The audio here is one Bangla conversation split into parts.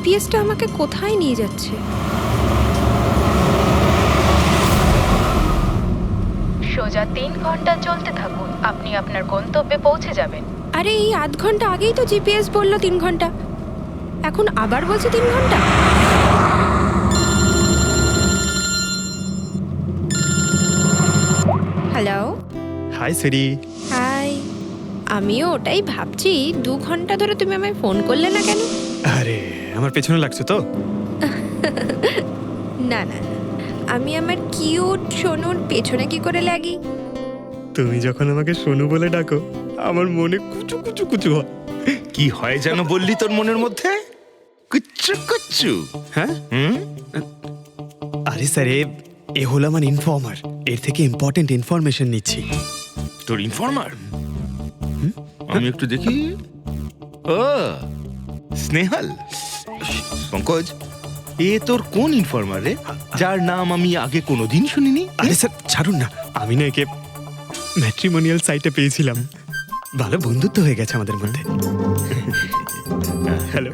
জিপিএসটা আমাকে কোথায় নিয়ে যাচ্ছে? সোজা 3 ঘন্টা চলতে থাকুন, আপনি আপনার গন্তব্যে পৌঁছে যাবেন। আরে এই আধ ঘন্টা আগেই তো জিপিএস বললো 3 ঘন্টা, এখন আবার বলছে 3 ঘন্টা। হ্যালো। হাই সিরি। হাই। আমিও ওটাই ভাবছি, 2 ঘন্টা ধরে তুমি আমায় ফোন করলে না কেন? আরে আমার পেছনে লাগছো তো? না না, আমি আমার কিউট সোনুর পেছনে কি করে লাগি? তুমি যখন আমাকে সোনু বলে ডাকো আমার মনে কুচু কুচু কুচু হয়। কি হয় যেন বললি তোর মনের মধ্যে? কুচ্চু কুচ্চু। হ্যাঁ? হুম? আরে স্যার এ হলো আমার ইনফর্মার, এর থেকে ইম্পর্টেন্ট ইনফরমেশন নিচ্ছি। তোর ইনফর্মার? আমি একটু দেখি। ও স্নেহাল। পঙ্কজ, এ তোর কোন ইনফর্মার রে, যার নাম আমি আগে কোনোদিন শুনিনি? আরে স্যার ছাড়ুন না, আমি না একে ম্যাট্রিমোনিয়াল সাইটে পেয়েছিলাম, ভালো বন্ধুত্ব হয়ে গেছে আমাদের মধ্যে। হ্যালো।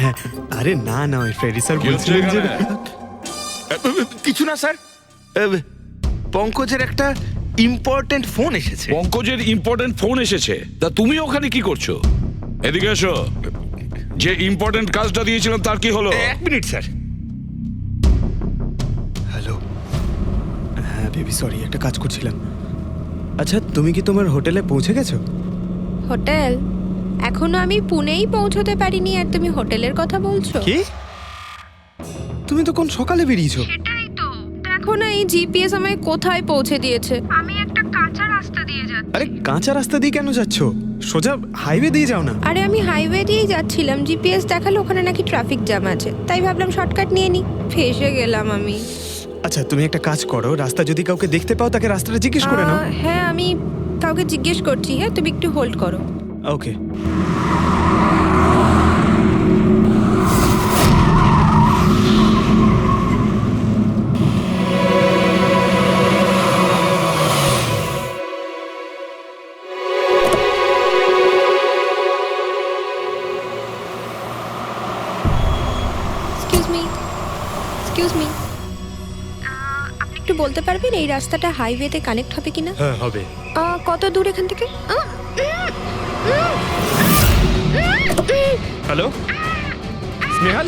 হ্যাঁ, আরে না না ওই ফ্রেডি স্যার বলছিলেন যে কিছু না স্যার, পঙ্কজের একটা ইম্পর্টেন্ট ফোন এসেছে। পঙ্কজের ইম্পর্টেন্ট ফোন এসেছে, তা তুমি ওখানে কি করছো? এদিকে এসো। যে ইম্পর্টেন্ট কাজটা দিয়েছিলাম তার কি হলো? 1 মিনিট স্যার। হ্যালো। হ্যাঁ বেবি সরি, একটা কাজ করছিলাম। আচ্ছা তুমি কি তোমার হোটেলে পৌঁছে গেছো? হোটেল? এখনো আমি পুনেই পৌঁছতে পারিনি আর তুমি হোটেলের কথা বলছো? কি? তুমি তো কোন সকালে বেরিয়েছো? সেটাই তো, দেখো না এই জিপিএস আমায় কোথায় পৌঁছে দিয়েছে। আমি একটা কাঁচা রাস্তা দিয়ে যাচ্ছি। আরে কাঁচা রাস্তা দিয়ে কেন যাচ্ছো? সোজা হাইওয়ে দিয়ে যাও না। আরে আমি হাইওয়ে দিয়েই যাচ্ছিলাম, জিপিএস দেখালো ওখানে নাকি ট্রাফিক জ্যাম আছে, তাই ভাবলাম শর্টকাট নিয়ে নি, ফেসে গেলাম আমি। আচ্ছা তুমি একটা কাজ করো, রাস্তা যদি কাউকে দেখতে পাও তাকে রাস্তাটা জিজ্ঞেস করে নাও। হ্যাঁ আমি কাউকে জিজ্ঞেস করছি, হ্যাঁ তুমি একটু হোল্ড করো। ওকে। এক্সকিউজ মি, এক্সকিউজ মি, আপনি একটু বলতে পারবেন এই রাস্তাটা হাইওয়েতে কানেক্ট হবে কিনা? হ্যাঁ হবে। কত দূর এখান থেকে? হ্যালো স্নেহাল।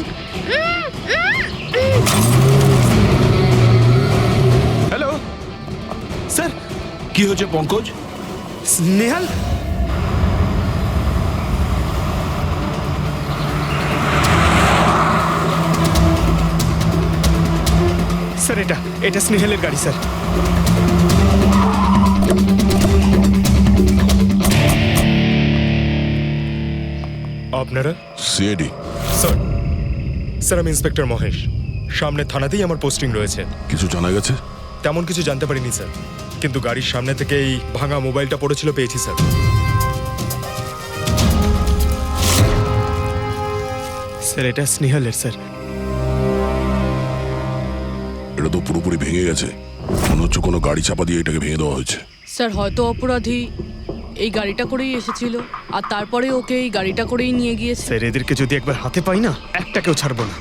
Hello sir. কি হয়েছে পঙ্কজ? স্নেহাল স্যার, এটা স্নেহালের গাড়ি স্যার। আপনারা? সিআইডি। স্যার, স্যার আমি ইন্সপেক্টর মহেশ, সামনে থানাতেই আমার পোস্টিং রয়েছে। কিছু জানা গেছে? তেমন কিছু জানতে পারিনি স্যার, কিন্তু গাড়ির সামনে থেকে এই ভাঙা মোবাইলটা পড়েছিল, পেয়েছি স্যার। স্যার এটা স্নেহালের স্যার। এটা তো পুরোপুরি ভেঙে গেছে, মনে হচ্ছে কোনো গাড়ি চাপা দিয়ে এটাকে ভেঙে দেওয়া হয়েছে। স্যার হয়তো অপরাধী এই গাড়িটা করেই এসেছিল আর তারপরে ওকে এই গাড়িটা করেই নিয়ে গিয়েছে। স্যার এদেরকে যদি একবার হাতে পাই না, একটাকেও ছাড়বো না।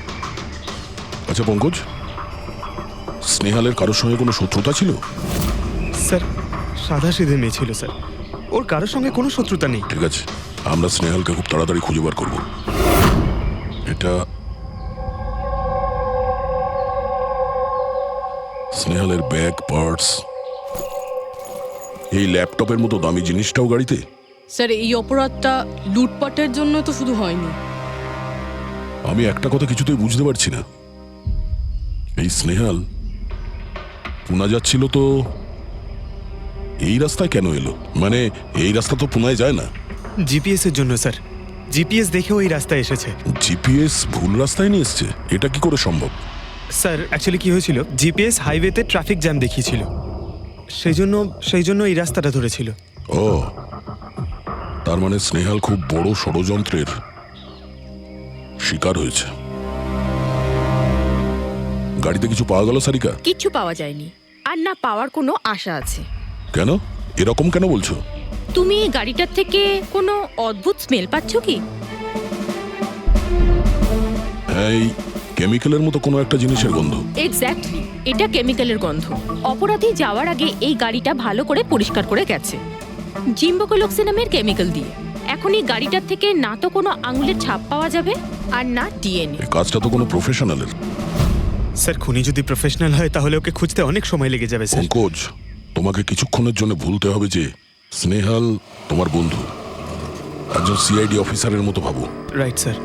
আচ্ছা পঙ্কজ, স্নেহালের কারোর সঙ্গে কোনো শত্রুতা ছিল? স্যার সাদা সিধে মেয়ে ছিল স্যার, ওর কারোর সঙ্গে কোনো শত্রুতা নেই। ঠিক আছে, আমরা স্নেহালকে খুব তাড়াতাড়ি খুঁজে বার করবো। এটা স্নেহালের ব্যাগ, পার্টস, এই ল্যাপটপের মতো দামি জিনিসটাও গাড়িতে? স্যার এই অপরাধটা লুটপাটের জন্য তো শুধু হয়নি। আমি একটা কথা কিছুতেই বুঝতে পারছি না, এই স্নেহাল পুনা যাচ্ছিল তো এই রাস্তায় কেন এলো? মানে এই রাস্তা তো পুনায় যায় না। জিপিএস এর জন্য স্যার, জিপিএস দেখে ওই রাস্তায় এসেছে। জিপিএস ভুল রাস্তায় নিয়ে এসছে, এটা কি করে সম্ভব? স্যার অ্যাকচুয়ালি কি হয়েছিল, জিপিএস হাইওয়েতে ট্রাফিক জ্যাম দেখিয়েছিল, সেই জন্য এই রাস্তাটা ধরেছিল। ও, তার মানে স্নেহাল খুব বড় ষড়যন্ত্রের শিকার হয়েছে। গাড়িতে কিছু পাওয়া গেল সারিকা? কিচ্ছু পাওয়া যায়নি, আর না পাওয়ার কোনো আশা আছে। কেন এরকম কেন বলছো? তুমি এই গাড়িটার থেকে কোনো অদ্ভুত স্মেল পাচ্ছ কি? এই কেমিক্যালের মতো কোনো একটা জিনিসের গন্ধ। এক্স্যাক্টলি, এটা কেমিক্যালের গন্ধ। অপরাধী যাওয়ার আগে এই গাড়িটা ভালো করে পরিষ্কার করে গেছে জিম্বোকোলক্সি নামের কেমিক্যাল দিয়ে। এখন এই গাড়িটার থেকে না তো কোনো আঙুলের ছাপ পাওয়া যাবে আর না ডিএনএ। এই কাজটা তো কোনো প্রফেশনালের। স্যার খুনি যদি প্রফেশনাল হয় তাহলে ওকে খুঁজতে অনেক সময় লেগে যাবে স্যার। পঙ্কজ, তোমাকে কিছুক্ষণের জন্য ভুলতে হবে যে স্নেহাল তোমার বন্ধু, একজন সিআইডি অফিসারের মতো ভাবো। Right sir.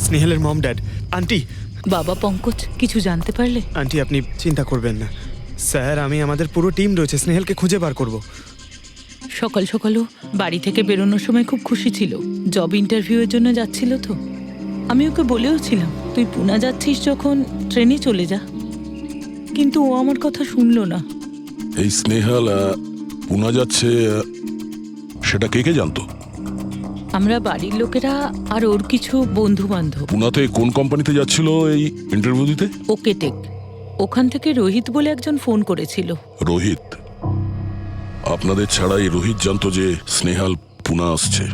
স্নেহালের মম ড্যাড, আন্টি। বাবা পঙ্কজ, কিছু জানতে পারলে? আন্টি আপনি চিন্তা করবেন না স্যার, আমাদের পুরো টিম রয়েছে, স্নেহালকে খুঁজে বার করব। সকাল সকালও বাড়ি থেকে বেরোনোর সময় খুব খুশি ছিল, জব ইন্টারভিউয়ের জন্য যাচ্ছিল তো। আমি ওকে বলেও ছিলাম তুই পুনা যাচ্ছিস যখন ট্রেনে চলে যা, কিন্তু ও আমার কথা শুনলো না। এই স্নেহাল পুনা যাচ্ছে, সেটা কে কে জানতো? আমরা বাড়ির লোকেরা আর ওর কিছু বন্ধু বান্ধব। পুনাতে কোন কোম্পানিতে যাচ্ছিল এই ইন্টারভিউ দিতে? Okay take. ওখান থেকে রোহিত বলে একজন ফোন করেছিল। রোহিত? আপনাদের ছাড়াই রোহিত জানতো যে স্নেহাল পুনা আসছে।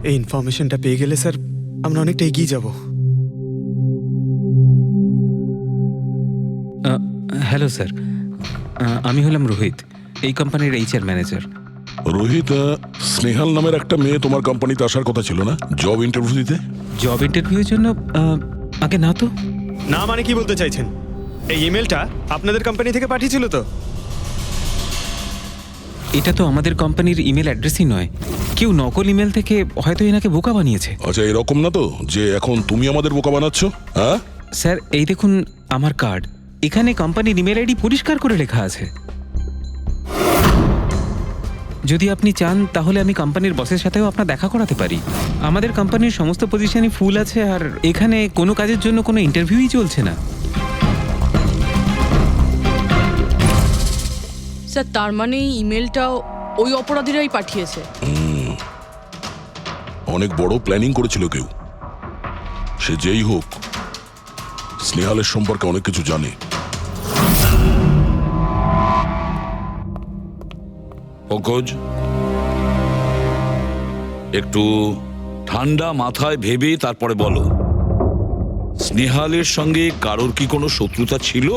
এই ইনফরমেশনটা পেয়ে গেলে স্যার আমরা অনেকটা এগিয়ে যাব। হ্যালো স্যার, আমি হলাম রোহিত, এই কোম্পানির এইচআর ম্যানেজার। রোহিত, স্নেহাল নামের একটা মেয়ে তোমার কোম্পানিতে আসার কথা ছিল না জব ইন্টারভিউ দিতে? জব ইন্টারভিউয়ের জন্য? আগে না তো। না মানে কি বলতে চাইছেন? এই ইমেলটা আপনাদের কোম্পানি থেকে পাঠিয়েছিল তো? এটা তো আমাদের কোম্পানির ইমেল অ্যাড্রেসই নয়, কেউ নকল ইমেল থেকে হয়তো এনাকে বোকা বানিয়েছে। আচ্ছা, এরকম না তো যে এখন তুমি আমাদের বোকা বানাচ্ছ? হ্যাঁ স্যার, এই দেখুন আমার কার্ড, এখানে কোম্পানির ইমেল আইডি পরিষ্কার করে লেখা আছে। যদি আপনি চান তাহলে আমি কোম্পানির বসের সাথেও আপনার দেখা করাতে পারি। আমাদের কোম্পানির সমস্ত পজিশনই ফুল আছে, আর এখানে কোনো কাজের জন্য কোনো ইন্টারভিউই চলছে না। স্যার, তার মানে এই ইমেলটাও ওই অপরাধীরাই পাঠিয়েছে। অনেক বড় প্ল্যানিং করেছিল কেউ, সে যেই হোক স্নেহালের সম্পর্কে অনেক কিছু জানে। পঙ্কজ, একটু ঠান্ডা মাথায় ভেবে তারপরে বলো, স্নেহালের সঙ্গে কারোর কি কোনো শত্রুতা ছিল?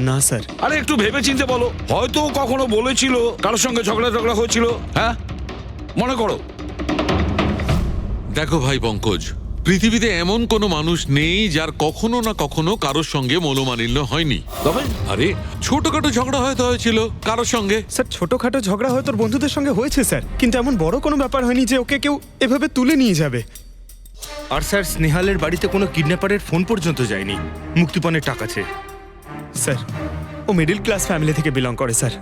না স্যার। আরে একটু ভেবে চিন্তে বলো, হয়তো কখনো বলেছিল কারোর সঙ্গে ঝগড়া হয়েছিল। হ্যাঁ, মনে করো। দেখো ভাই পঙ্কজ, পৃথিবীতে এমন কোনো মানুষ নেই যার কখনো না কখনো কারোর সঙ্গে মনোমালিন্য হয়নি। তবে আরে ছোটখাটো ঝগড়া হয়তো হয়েছিল কারোর সঙ্গে। স্যার ছোটখাটো ঝগড়া হয়তো ওর বন্ধুদের সঙ্গে হয়েছে স্যার, কিন্তু এমন বড় কোনো ব্যাপার হয়নি যে ওকে কেউ এভাবে তুলে নিয়ে যাবে। আর স্যার স্নেহালের বাড়িতে কোনো কিডন্যাপারের ফোন পর্যন্ত যায়নি মুক্তিপণের টাকা চেয়ে। স্যার ও মিডল ক্লাস ফ্যামিলি থেকে বিলং করে স্যার,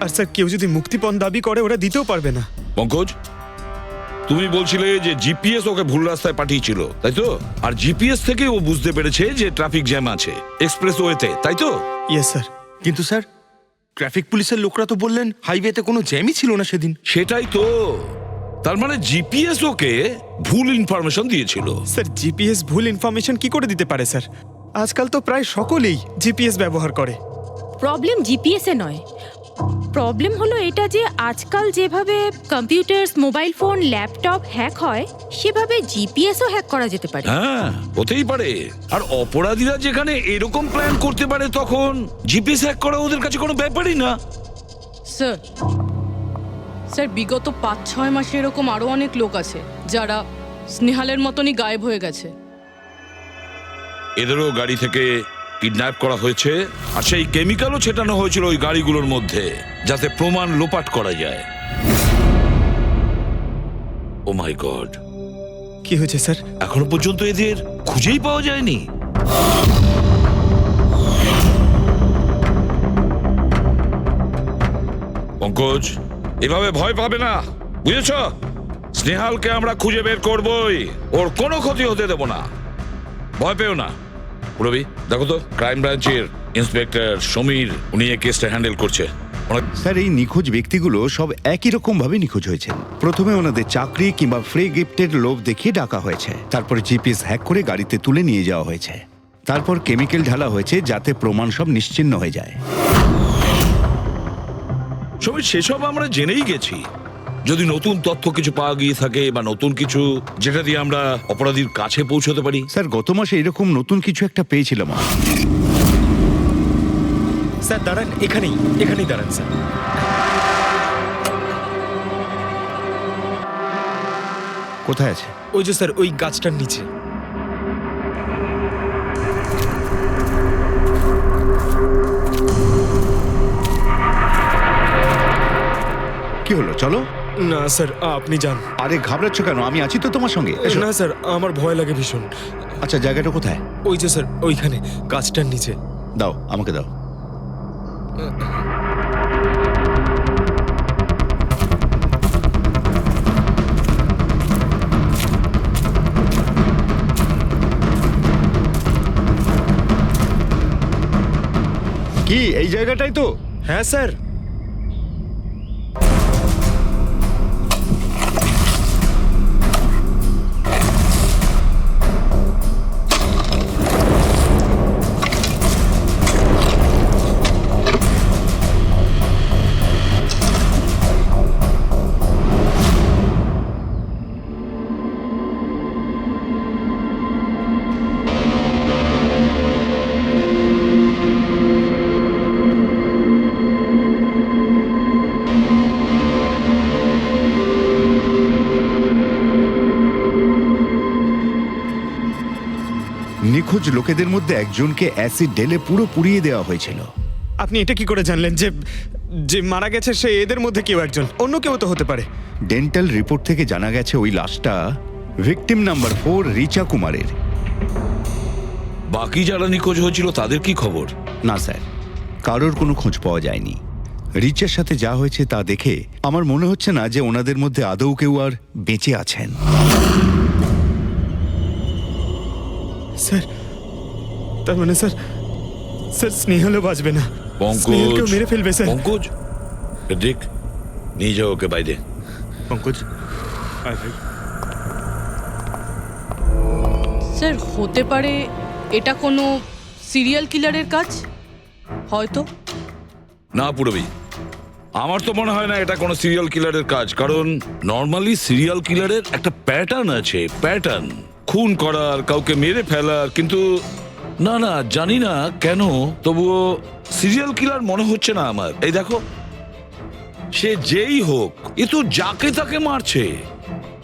আর স্যার কেউ যদি মুক্তিপণ দাবি করে ওরা দিতেও পারবে না। পঙ্কজ, তুমি বলছিলে যে জিপিএস ওকে ভুল রাস্তায় পাঠিয়েছিল, তাই তো? আর জিপিএস থেকে ও বুঝতে পেরেছে যে ট্রাফিক জ্যাম আছে এক্সপ্রেসওয়েতে, তাই তো? Yes sir. কিন্তু স্যার ট্রাফিক পুলিশের লোকরা তো বললেন হাইওয়েতে কোনো জ্যামই ছিল না সেদিন। সেটাই তো, তার মানে জিপিএস ওকে ভুল ইনফরমেশন দিয়েছিল। স্যার জিপিএস ভুল ইনফরমেশন কি করে দিতে পারে স্যার? আজকাল তো প্রায় সকলেই জিপিএস ব্যবহার করে। প্রবলেম জিপিএস এ নয়, প্রবলেম হলো এটা যে আজকাল যেভাবে computer, mobile phone, laptop hack হয় সেভাবে জিপিএসও হ্যাক করা যেতে পারে। হ্যাঁ, হতেই পারে। আর অপরাধীরা যেখানে এরকম প্ল্যান করতে পারে তখন জিপিএস হ্যাক করা ওদের কাছে কোনো ব্যাপারই না। স্যার, স্যার বিগত 5-6 মাসে এরকম আরো অনেক লোক আছে যারা স্নেহালের মতনই গায়েব হয়ে গেছে। এদেরও গাড়ি থেকে কিডন্যাপ করা হয়েছে, আর সেই কেমিক্যালও ছেটানো হয়েছিল ওই গাড়িগুলোর মধ্যে যাতে প্রমাণ লোপাট করা যায়। ও মাই গড, কি হয়েছে স্যার? এখনো পর্যন্ত এদের খুঁজেই পাওয়া যায়নি। পঙ্কজ, এভাবে ভয় পাবে না, বুঝেছ? স্নেহালকে আমরা খুঁজে বের করবই, ওর কোনো ক্ষতি হতে দেব না, ভয় পেও না। রবি, দেখো তো ক্রাইম ব্রাঞ্চের ইন্সপেক্টর সমীর, উনি এই কেসটা হ্যান্ডেল করছে। স্যার এই নিখোঁজ ব্যক্তিগুলো সব একই রকম ভাবে নিখোঁজ হয়েছে। প্রথমে ওনাদের চাকরি কিংবা ফ্রি গিফটের লোভ দেখিয়ে ডাকা হয়েছে, তারপরে জিপিএস হ্যাক করে গাড়িতে তুলে নিয়ে যাওয়া হয়েছে, তারপর কেমিক্যাল ঢালা হয়েছে যাতে প্রমাণ সব নিশ্চিহ্ন হয়ে যায়। সমীর, সেসব আমরা জেনেই গেছি। যদি নতুন তথ্য কিছু পাওয়া গিয়ে থাকে বা নতুন কিছু যেটা দিয়ে আমরা অপরাধীর কাছে পৌঁছতে পারি। স্যার গত মাসে এরকম নতুন কিছু একটা পেয়েছিলাম। স্যার দাঁড়ান, এখানেই দাঁড়ান স্যার। কোথায় আছে? ওই যে স্যার, ওই গাছটার নিচে। কি হলো, চলো। না স্যার, আপনি যান। আরে ঘাবড়াচ্ছ কেন? আমি আছি তো তোমার সঙ্গে, এসো। না স্যার, আমার ভয় লাগে ভীষণ। আচ্ছা, জায়গাটা কোথায়? ওই যে স্যার, ওইখানে গাছটার নিচে। দাও, আমাকে দাও। কি এই জায়গাটাই তো? হ্যাঁ স্যার। নিখোঁজ লোকেদের মধ্যে একজনকে অ্যাসিড ঢেলে পুরো পুড়িয়ে দেওয়া হয়েছিল। আপনি এটা কি করে জানলেন যে যে মারা গেছে সে এদের মধ্যে কেউ একজন? অন্য কেউ তো হতে পারে। ডেন্টাল রিপোর্ট থেকে জানা গেছে ওই লাশটা ভিকটিম নাম্বার 4 রিচা কুমারের। বাকি যারা নিখোঁজ হয়েছিল তাদের কি খবর? না স্যার, কারোর কোনো খোঁজ পাওয়া যায়নি। রিচার সাথে যা হয়েছে তা দেখে আমার মনে হচ্ছে না যে ওনাদের মধ্যে আদৌ কেউ আর বেঁচে আছেন। স্যার, তার মানে স্যার স্নেহালও বাঁচবে না। স্নেহালকেও মেরে ফেলবে স্যার। পঙ্কজ, দেখ, নিয়ে যাও ওকে বাইরে। পঙ্কজ, স্যার হতে পারে এটা কোনো সিরিয়াল কিলারের কাজ, হয়তো। না পুরবি, আমার তো মনে হয় না এটা কোনো সিরিয়াল কিলারের কাজ। কারণ নর্মালি সিরিয়াল কিলারের একটা প্যাটার্ন আছে, প্যাটার্ন খুন করার, কাউকে মেরে ফেলার। কিন্তু না না, জানি না কেন, তবুও সিরিয়াল কিলার মনে হচ্ছে না আমার। এই দেখো, সে যেই হোক, এ তো যাকে তাকে মারছে।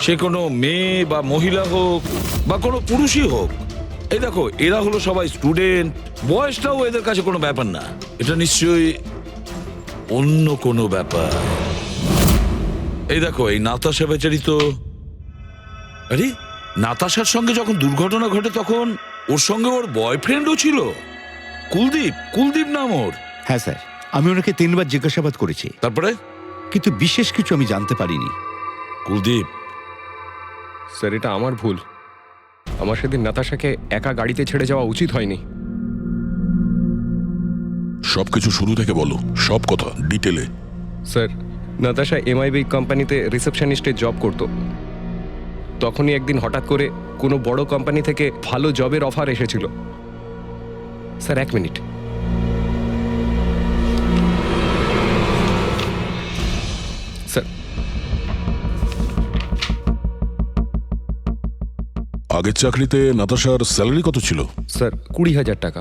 সে কোনো মেয়ে বা মহিলা হোক বা কোনো পুরুষই হোক। এই দেখো, এরা হলো সবাই স্টুডেন্ট, বয়সটাও এদের কাছে কোনো ব্যাপার না। এটা নিশ্চয়ই অন্য কোনো ব্যাপার। এই দেখো, এই নাতাশা বেচারি তো, আরে নাতাশার সঙ্গে যখন দুর্ঘটনা ঘটে তখন ওর সঙ্গে ওর বয়ফ্রেন্ডও ছিল, কুলদীপ নাম ওর। হ্যাঁ স্যার, আমি ওনাকে 3 বার জিজ্ঞাসাবাদ করেছি, তারপরে কিন্তু বিশেষ কিছু আমি জানতে পারিনি। কুলদীপ স্যার, এটা আমার ভুল। আমার সেদিন নাতাশাকে একা গাড়িতে ছেড়ে যাওয়া উচিত হয়নি। সবকিছু শুরু থেকে বলো, সব কথা ডিটেলে। স্যার, নাতাশা এমআইবি কোম্পানিতে রিসেপশনিস্টের জব করত। তখনই একদিন হঠাৎ করে কোনো বড় কোম্পানি থেকে ভালো জবের অফার এসেছিল। Sir 1 minute. স্যার, আগের চাকরিতে নাতাশার স্যালারি কত ছিল? স্যার 20,000 টাকা।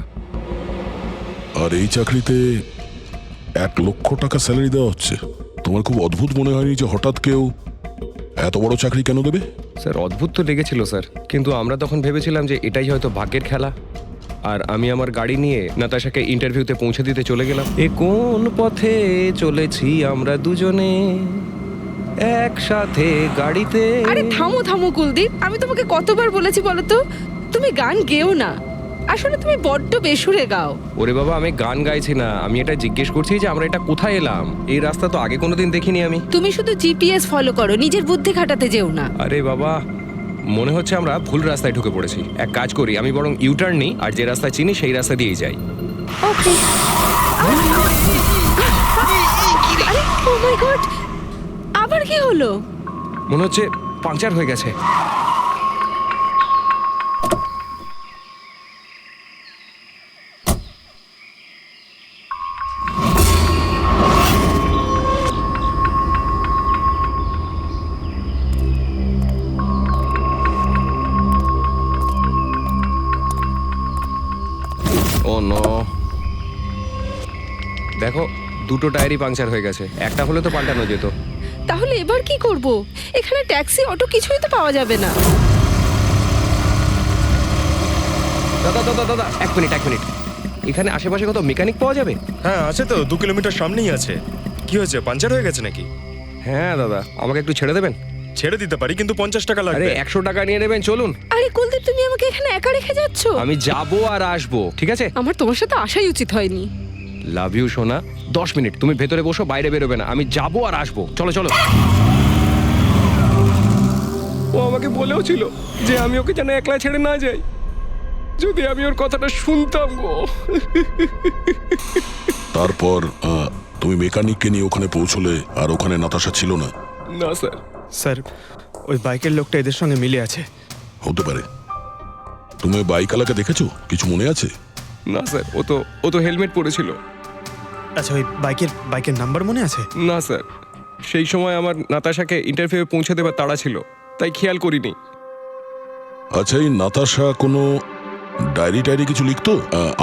আর এই চাকরিতে 1 লক্ষ টাকা স্যালারি দেওয়া হচ্ছে। তোমার খুব অদ্ভুত মনে হয়নি যে হঠাৎ কেউ এত বড় চাকরি কেন দেবে? স্যার অদ্ভুত তো লেগেছিল স্যার, কিন্তু আমরা তখন ভেবেছিলাম যে এটাই হয়তো ভাগ্যের খেলা। আর আমি আমার গাড়ি নিয়ে নাতাশাকে ইন্টারভিউতে পৌঁছে দিতে চলে গেলাম। এ কোন পথে চলেছি আমরা দুজনে একসাথে গাড়িতে। আরে থামো থামো কুলদীপ, আমি তোমাকে কতবার বলেছি বলো তো, তুমি গান গেও না। আসলে তুমি বড্ড বেসুরে গাও। ওরে বাবা, আমি গান গাইছি না, আমি এটা জিজ্ঞেস করছি যে আমরা এটা কোথায় এলাম। এই রাস্তা তো আগে কোনোদিন দেখিনি আমি। তুমি শুধু জিপিএস ফলো করো, নিজের বুদ্ধি খাটাতে যেও না। আরে বাবা, মনে হচ্ছে আমরা ভুল রাস্তায় ঢুকে পড়েছি। এক কাজ করি, আমি বরং ইউটার্ন নিই, আর যে রাস্তা চিনি সেই রাস্তা দিয়েই যাই। ওকে। আরে ও মাই গড, আবার কি হলো? মনে হচ্ছে পাংচার হয়ে গেছে। দেখো, দুটো টায়ারই পাংচার হয়ে গেছে, একটা হলে তো পাল্টানো যেত। তাহলে এবার কি করব? এখানে ট্যাক্সি, অটো কিছুই তো পাওয়া যাবে না। দাদা দাদা দাদা, এক মিনিট। এখানে আশেপাশে কত মেকানিক পাওয়া যাবে? হ্যাঁ আছে তো, 2 কিলোমিটার সামনেই আছে। কি হয়েছে, পাঞ্চার হয়ে গেছে নাকি? হ্যাঁ দাদা, আমাকে একটু ছেড়ে দেবেন? ছেড়ে দিতে পারি, কিন্তু 50 টাকা আরে লাগবে। 100 টাকা নিয়ে নেবেন, চলুন। আরে কুলদীপ, তুমি আমাকে এখানে একা রেখে যাচ্ছ? আমি যাবো আর আসবো, ঠিক আছে? আমার তোমার সাথে আসাই উচিত হয়নি। লাভ ইউ সোনা। 10 মিনিট তুমি ভেতরে বসো, বাইরে বেরোবে না, আমি যাবো আর আসবো। চলো চলো। ও আমাকে বলেও ছিল যে আমি ওকে যেন একলা ছেড়ে না যাই। যদি আমি ওর কথাটা শুনতাম গো। তারপর তুমি মেকানিককে নিয়ে ওখানে পৌঁছলে, আর ওখানে নাতাশা ছিল না? না স্যার। স্যার, ওই বাইকের লোকটা এদের সঙ্গে মিলে আছে। হতে পারে। তুমি ওই বাইকওয়ালাকে দেখেছো? কিছু মনে আছে? না স্যার, ও তো হেলমেট পরেছিল। আচ্ছা, ওই বাইকের নাম্বার মনে আছে? না স্যার, সেই সময় আমার নাতাশাকে ইন্টারভিউ পৌঁছে দেবার তাড়া ছিল, তাই খেয়াল করিনি। আচ্ছা, এই নাতাশা কোনো ডায়েরি কিছু লিখতো?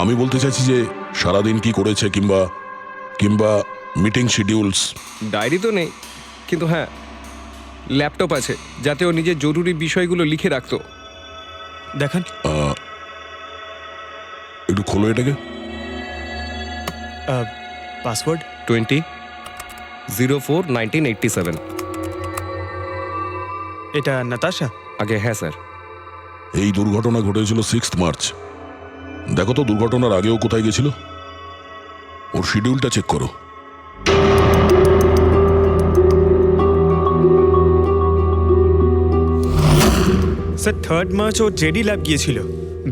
আমি বলতে চাইছি যে সারাদিন কি করেছে, কিংবা মিটিং শিডিউলস। ডায়েরি তো নেই, কিন্তু হ্যাঁ ল্যাপটপ আছে, যাতে ও নিজের জরুরি বিষয়গুলো লিখে রাখতো। দেখান। একটু খোলো এটাকে। পাসওয়ার্ড 20/04/1987। এটা নাতাশা? আগে হ্যাঁ স্যার। এই দুর্ঘটনা ঘটেছিল 6 মার্চ। দেখো তো দুর্ঘটনার আগেও কোথায় গেছিল। ওর শিডিউলটা চেক করো। স্যার 3 মার্চ ও জেডি ল্যাব গিয়েছিল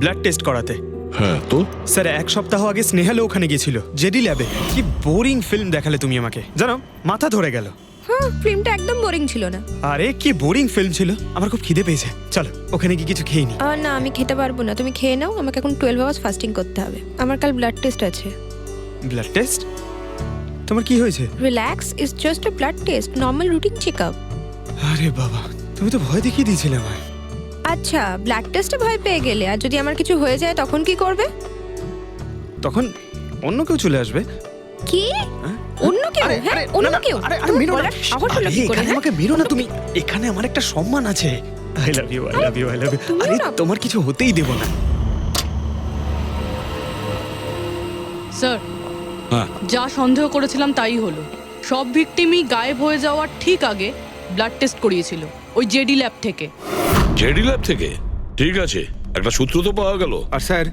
ব্লাড টেস্ট করাতে। হ্যাঁ তো? স্যার 1 সপ্তাহ আগে স্নেহালও ওখানে গিয়েছিল জেডি ল্যাবে। কি বোরিং ফিল্ম দেখালে তুমি আমাকে, জানো মাথা ধরে গেল। হ্যাঁ, ফিল্মটা একদম বোরিং ছিল না। আরে কি বোরিং ফিল্ম ছিল। আমার খুব খিদে পেয়েছে, চলো ওখানে কি কিছু খেয়ে নি। না, আমি খেতে পারবো না, তুমি খেয়ে নাও। আমাকে এখন 12 আওয়ার্স ফাস্টিং করতে হবে, আমার কাল ব্লাড টেস্ট আছে। Blood test? তোমার কি হয়েছে? Relax, it's just a blood test, normal routine checkup. আরে বাবা, তুমি তো ভয় দেখিয়ে দিয়েছিলে আমায়। আচ্ছা, ব্লাড টেস্টে ভয় পেয়ে গেলে, আর যদি আমার কিছু হয়ে যায় তখন কি করবে? তখন অন্য কেউ চলে আসবে। কি? অন্য কেউ? হ্যাঁ, অন্য কেউ? তুমি বলার সাহস হলো কি করে? আমাকে মেরো না তুমি, এখানে আমার একটা সম্মান আছে। I love you, I love you, I love you. আরে তোমার কিছু হতেই দেব না। স্যার, হ্যাঁ। যা সন্দেহ করেছিলাম তাই হলো। সব ভিকটিমই গায়েব হয়ে যাওয়ার ঠিক আগে ব্লাড টেস্ট করিয়েছিল ওই জেডি ল্যাব থেকে। জেডি ল্যাব থেকে? ঠিক আছে, একটা সূত্র তো পাওয়া গেল। আর স্যার,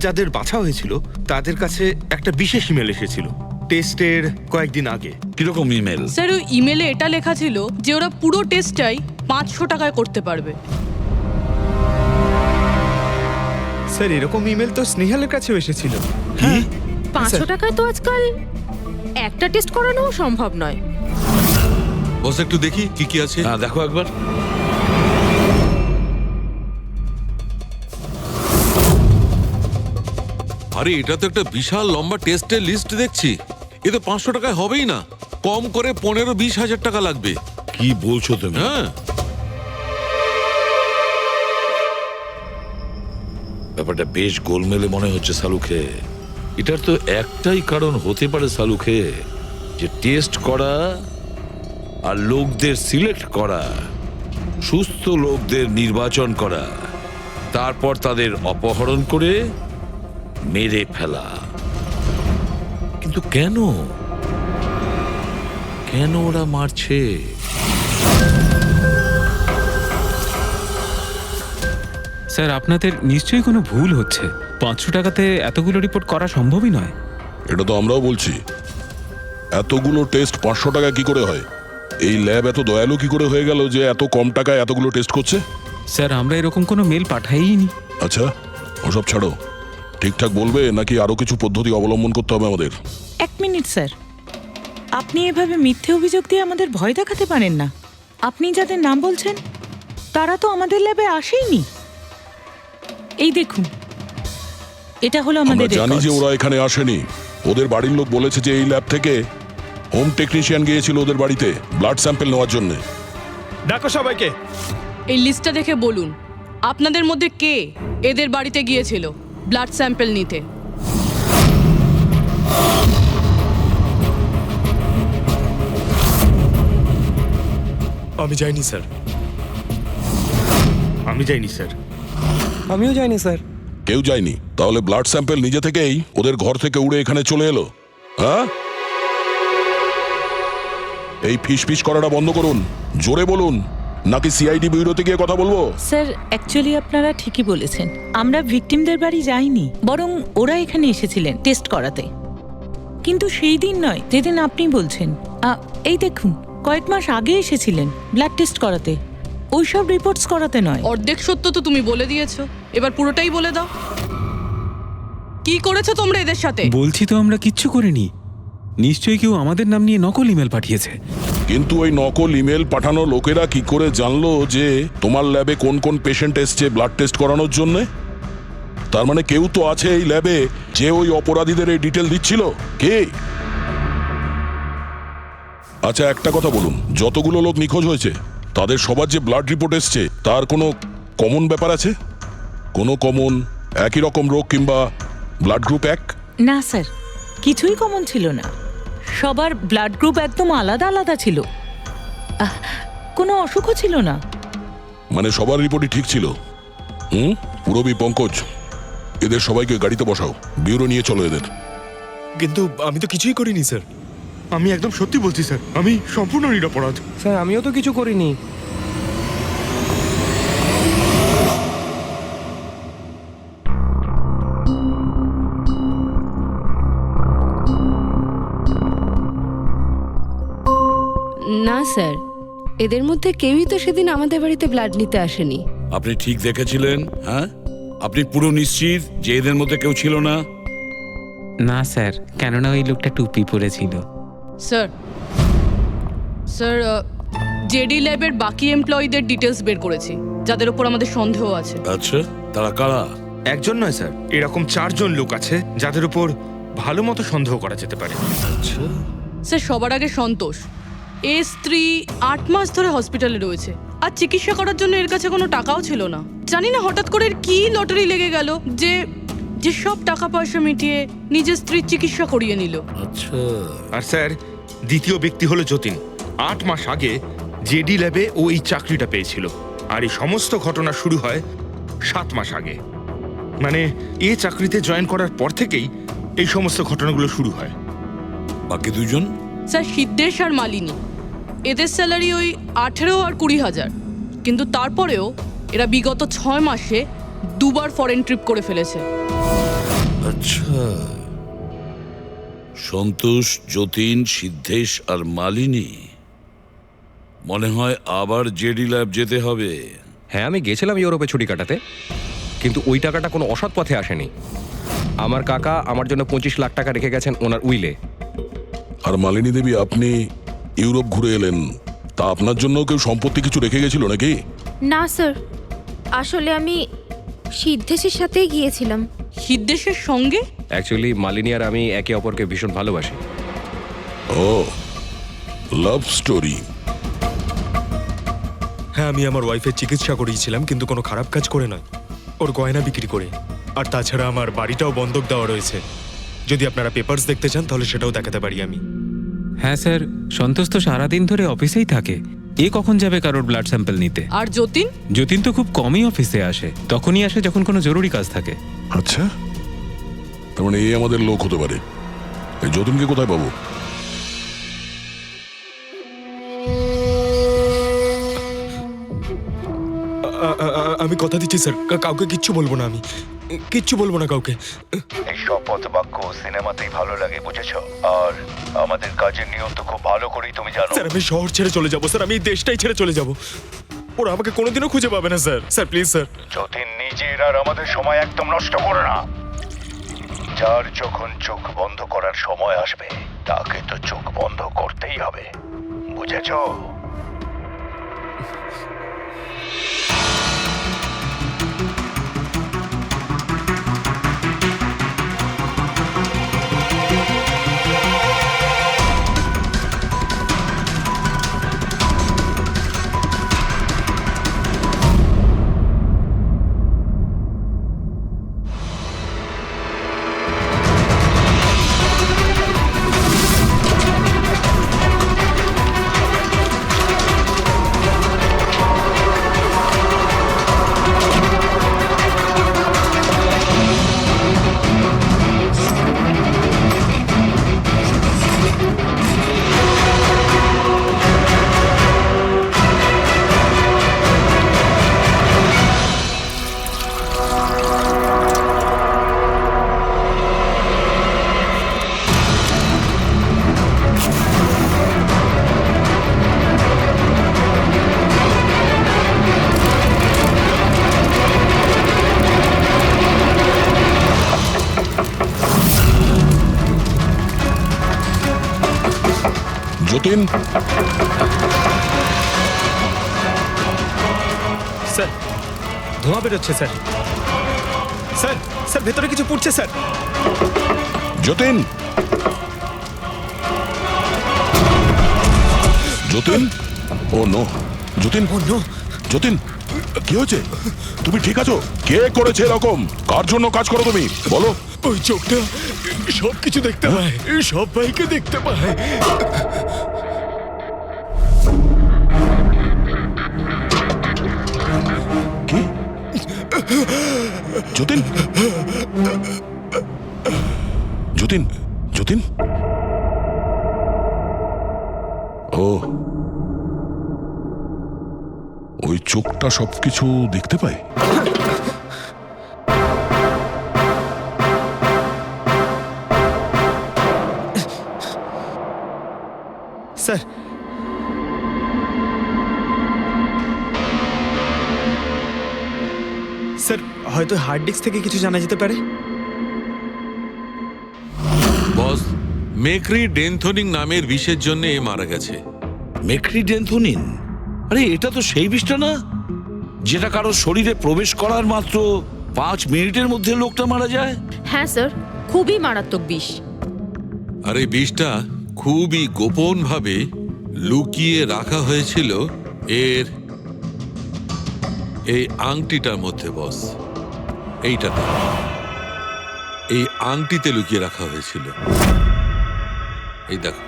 যাদের বাছা হয়েছিল তাদের কাছে একটা বিশেষ ইমেল এসেছিল টেস্টের কয়েকদিন আগে। কিরকম ইমেল? স্যার, ওই ইমেলে এটা লেখা ছিল যে ওরা পুরো টেস্টটাই 500 টাকায় করতে পারবে। স্যার, এরকম ইমেল তো স্নেহালের কাছেও এসেছিল। কি? 500 টাকায় তো আজকাল একটা টেস্ট করানো সম্ভব নয়। বস একটু দেখি কি কি আছে। হ্যাঁ, দেখো একবার। আরে এটা তো একটা বিশাল লম্বা টেস্টের লিস্ট দেখছি। এ তো 500 টাকায় হবেই না, কম করে 15-20 হাজার টাকা লাগবে। কি বলছো তুমি? হ্যাঁ, ব্যাপারটা বেশ গোলমেলে মনে হচ্ছে সালুখে। এটার তো একটাই কারণ হতে পারে সালুখে, যে টেস্ট করা আর লোকদের সিলেক্ট করা, সুস্থ লোকদের নির্বাচন করা, তারপর তাদের অপহরণ করে মেরে ফেলা। কিন্তু কেন ওরা মারছে? স্যার, আপনাদের নিশ্চয়ই কোনো ভুল হচ্ছে। 500 টাকাতে এতগুলো রিপোর্ট করা সম্ভবই নয়। এটা তো আমরাও বলছি। এতগুলো টেস্ট 500 টাকা কি করে হয়? এই ল্যাব এত দয়ালু কি করে হয়ে গেল যে এত কম টাকায় এতগুলো টেস্ট করছে? স্যার, আমরা এরকম কোনো মেল পাঠাইনি। আচ্ছা, ওসব ছাড়ো। ঠিকঠাক বলবে নাকি আরো কিছু পদ্ধতি অবলম্বন করতে হবে আমাদের? 1 মিনিট স্যার, আপনি এভাবে মিথ্যে অভিযোগ দিয়ে আমাদের ভয় দেখাতে পারেন না। আপনি যাদের নাম বলছেন তারা তো আমাদের ল্যাবে আসেইনি। এই দেখুন, এটা হলো আমরা আমাদের জানি যে রেকর্ডস। ওরা এখানে আসেনি। ওদের বাড়ির লোক বলেছে যে এই ল্যাব থেকে হোম টেকনিশিয়ান গিয়েছিল ওদের বাড়িতে ব্লাড স্যাম্পল নেওয়ার জন্য। ডাকো সবাইকে। এই লিস্টটা দেখে বলুন আপনাদের মধ্যে কে এদের বাড়িতে গিয়েছিল ব্লাড স্যাম্পল নিতে। আমি যাইনি স্যার। আমি যাইনি স্যার। আমিও যাইনি স্যার। কেউ যায়নি? তাহলে ব্লাড স্যাম্পল নিজে থেকেই ওদের ঘর থেকে উড়ে এখানে চলে এলো? হ্যাঁ, এই ফিস ফিস করাটা বন্ধ করুন, জোরে বলুন, নাকি সিআইডি ব্যুরোতে গিয়ে কথা বলবো? স্যার অ্যাকচুয়ালি আপনারা ঠিকই বলেছেন, আমরা ভিকটিমদের বাড়ি যাইনি, বরং ওরা এখানে এসেছিলেন টেস্ট করাতে। কিন্তু সেই দিন নয় যেদিন আপনি বলছেন। এই দেখুন, কয়েক মাস আগে এসেছিলেন ব্লাড টেস্ট করাতে, ওইসব রিপোর্টস করাতে নয়। অর্ধেক সত্য তো তুমি বলে দিয়েছো, এবার পুরোটাই বলে দাও। কি করেছো তোমরা এদের সাথে? বলছি তো আমরা কিচ্ছু করিনি। নিশ্চয়ই কেউ আমাদের নাম নিয়ে নকল ইমেল পাঠিয়েছে। কিন্তু ওই নকল ইমেল পাঠানো লোকেরা কি করে জানলো যে তোমার ল্যাবে কোন কোন পেশেন্ট এসছে ব্লাড টেস্ট করানোর জন্য? তার মানে কেউ তো আছে এই ল্যাবে যে ওই অপরাধীদের এই ডিটেল দিচ্ছিল। কে? আচ্ছা একটা কথা বলুন, যতগুলো লোক নিখোঁজ হয়েছে তাদের সবার যে ব্লাড রিপোর্ট এসছে তার কোনো কমন ব্যাপার আছে? কোনো কমন একই রকম রোগ কিংবা ব্লাড গ্রুপ এক? না স্যার, কিছুই কমন ছিল না। সবার ব্লাড গ্রুপ একদম আলাদা আলাদা ছিল, কোনো অসুখও ছিল না। মানে সবার রিপোর্টই ঠিক ছিল? পুরবী, পঙ্কজ, এদের সবাইকে গাড়িতে বসাও, ব্যুরো নিয়ে চলো এদের। কিন্তু আমি তো কিছুই করিনি স্যার। আমি একদম সত্যি বলছি স্যার, আমি সম্পূর্ণ নিরপরাধ। স্যার আমিও তো কিছু করিনি। না স্যার, এদের মধ্যে কেউই তো সেদিন আমাদের বাড়িতে ব্লাড নিতে আসেনি। আপনি ঠিক দেখেছিলেন? হ্যাঁ, আপনি পুরো নিশ্চিত যে এদের মধ্যে কেউ ছিল না? না স্যার, কেননা ওই লোকটা টুপি পরেছিল। স্যার স্যার জেডি ল্যাবের বাকি এমপ্লয়ীদের ডিটেলস বের করেছি, যাদের উপর আমাদের সন্দেহ আছে। আচ্ছা, তারা কারা? একজন নয় স্যার, এরকম 4 জন লোক আছে যাদের উপর ভালো মতো সন্দেহ করা যেতে পারে। আচ্ছা, স্যার সবার আগে সন্তোষ, এর স্ত্রী 8 মাস ধরে হসপিটালে রয়েছে, আর চিকিৎসা করার জন্য এর কাছে কোনো টাকাও ছিল না। জানি না হঠাৎ করে এর কি লটারি লেগে গেল যে যে সব টাকা পয়সা মিটিয়ে নিজের স্ত্রীর চিকিৎসা করিয়ে নিল। আচ্ছা। আর স্যার দ্বিতীয় ব্যক্তি হলো যতীন। 8 মাস আগে জেডি ল্যাবে ও এই চাকরিটা পেয়েছিল, আর এই সমস্ত ঘটনা শুরু হয় 7 মাস আগে। মানে এই চাকরিতে জয়েন করার পর থেকেই এই সমস্ত ঘটনাগুলো শুরু হয়। বাকি দুজন? স্যার সিদ্ধেশ আর মালিনী, এদের স্যালারি ওই 18 আর 20,000, কিন্তু তারপরেও এরা বিগত 6 মাসে 2 বার ফরেন ট্রিপ করে ফেলেছে। আচ্ছা, সন্তোষ, যতীন, সিদ্ধেশ আর মালিনী। মনে হয় আবার জেডি ল্যাব যেতে হবে। হ্যাঁ, আমি গেছিলাম ইউরোপে ছুটি কাটাতে, কিন্তু ওই টাকাটা কোনো অসৎ পথে আসেনি। আমার কাকা আমার জন্য 25 লাখ টাকা রেখে গেছেন ওনার উইলে। আর মালিনী দেবী, আপনি ইউরোপ ঘুরে এলেন, তা আপনার জন্য কেউ সম্পত্তি কিছু রেখে গেছিল নাকি? না স্যার, আসলে আমি সিদ্ধেশের সাথেই গিয়েছিলাম। সিদ্ধেশের সঙ্গে? অ্যাকচুয়ালি মালিনী আর আমি একে অপরকে ভীষণ ভালোবাসি। ও, লাভ স্টোরি। হ্যাঁ, আমি আমার ওয়াইফের চিকিৎসা করিয়েছিলাম, কিন্তু কোনো খারাপ কাজ করে নয়, ওর গয়না বিক্রি করে। আর তাছাড়া আমার বাড়িটাও বন্ধক দেওয়া রয়েছে। যদি আপনারা পেপারস দেখতে চান তাহলে সেটাও দেখাতে পারি আমি। হ্যাঁ স্যার, সন্তোষ তো সারাদিন ধরে অফিসেই থাকে, এ কখন যাবে কারোর ব্লাড স্যাম্পল নিতে? আর যতীন? যতীন তো খুব কমই অফিসে আসে, তখনই আসে যখন কোনো জরুরি কাজ থাকে। আচ্ছা, তার মানে এই আমাদের লোক হতে পারে। এই যতীনকে কোথায় পাবো? আমি কথা দিচ্ছি স্যার, কাউকে কিচ্ছু বলবো না, আমি কিচ্ছু বলবো না কাউকে। এই শপথ বাক্য সিনেমাতেই ভালো লাগে, বুঝেছো? আর আমাদের কাজের নিয়ম তো খুব ভালো করেই তুমি জানো। স্যার আমি শহর ছেড়ে চলে যাবো স্যার, আমি এই দেশটাই ছেড়ে চলে যাবো। ওরা আমাকে কোনোদিনও খুঁজে পাবে না sir. Sir please sir. Jatin, নিজের আর আমাদের সময় একদম নষ্ট করো না। যার যখন চোখ বন্ধ করার সময় আসবে তাকে তো চোখ বন্ধ করতেই হবে, বুঝেছো? যতীন, স্যার ধোঁয়া বেরোচ্ছে স্যার। স্যার স্যার ভেতরে কিছু পুড়ছে স্যার। যতীন, যতীন, ও নো, যতীন, ও নো, যতীন, কি হয়েছে? তুমি ঠিক আছো? কে করেছে এরকম? কার জন্য কাজ করো তুমি, বলো? ওই চোখটা সব কিছু দেখতে পায়, সব ভাইকে দেখতে পায়। কি? যতীন, যতীন, যতীন, ও ওই চোখটা সবকিছু দেখতে পায়। স্যার স্যার হয়তো হার্ড ডিস্ক থেকে কিছু জানা যেতে পারে। বস, মেক্রি ডেনথোনিং নামের বিষের জন্য এ মারা গেছে। মেক্রিডেন্থোনিন? আরে এটা তো সেই বিষটা না যেটা কারো শরীরে প্রবেশ করার মাত্র 5 মিনিটের মধ্যে লোকটা মারা যায়? হ্যাঁ স্যার, খুবই মারাত্মক বিষ। আর এই বিষটা খুবই গোপনভাবে লুকিয়ে রাখা হয়েছিল এর এই আংটিটার মধ্যে। বস, এইটাতে, এই আংটিতে লুকিয়ে রাখা হয়েছিল। এই দেখো,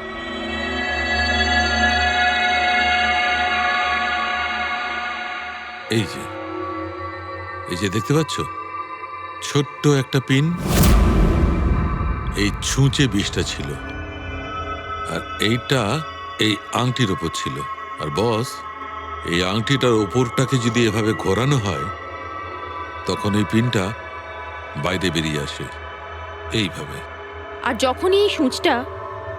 এই যে দেখতে পাচ্ছ, ছোট্ট একটা পিন, এই ছুঁচে বিষটা ছিল, আর এইটা এই আংটির ওপর ছিল। আর বস, এই আংটিটার ওপরটাকে যদি এভাবে ঘোরানো হয় তখন এই পিনটা বাইরে বেরিয়ে আসে এইভাবে। আর যখনই এই সূঁচটা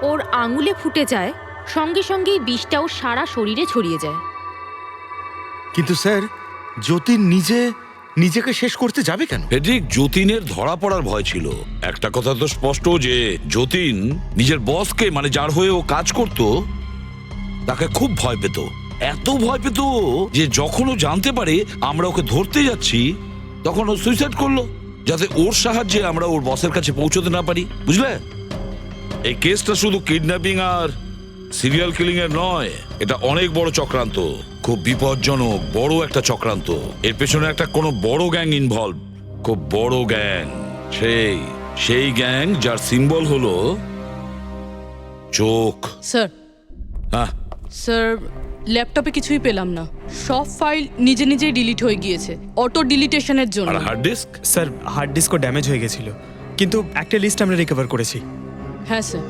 ওর আঙুলে ফুটে যায়, সঙ্গে সঙ্গেই বিষটা ওর সারা শরীরে ছড়িয়ে যায়। কিন্তু স্যার, যতীন নিজেকে শেষ করতে যাবে কেন? ঠিক, যতীনের ধরা পড়ার ভয় ছিল। একটা কথা তো স্পষ্ট যে যতীন নিজের বসকে, মানে যার হয়ে ও কাজ করত, তাকে খুব ভয় পেত। এত ভয় পেত যে যখন ও জানতে পারে আমরা ওকে ধরতে যাচ্ছি, তখন ও সুইসাইড করলো, যাতে ওর সাহায্যে আমরা ওর বসের কাছে পৌঁছতে না পারি। বুঝলে, এই কেসটা শুধু কিডন্যাপিং আর সিরিয়াল কিলিং এর নয়, এটা অনেক বড় চক্রান্ত, খুব বিপজ্জনক বড় একটা চক্রান্ত। এর পেছনে একটা কোনো বড় গ্যাং ইনভলভ, খুব বড় গ্যাং। সেই গ্যাং যার সিম্বল হলো চোখ। স্যার, হ্যাঁ স্যার ল্যাপটপে কিছুই পেলাম না। সব ফাইল নিজে নিজেই ডিলিট হয়ে গিয়েছে অটো ডিলিটেশনের জন্য। আর হার্ড ডিস্ক? স্যার হার্ড ডিস্কও ড্যামেজ হয়ে গেছিল, কিন্তু একটা লিস্ট আমরা রিকভার করেছি। হ্যাঁ স্যার।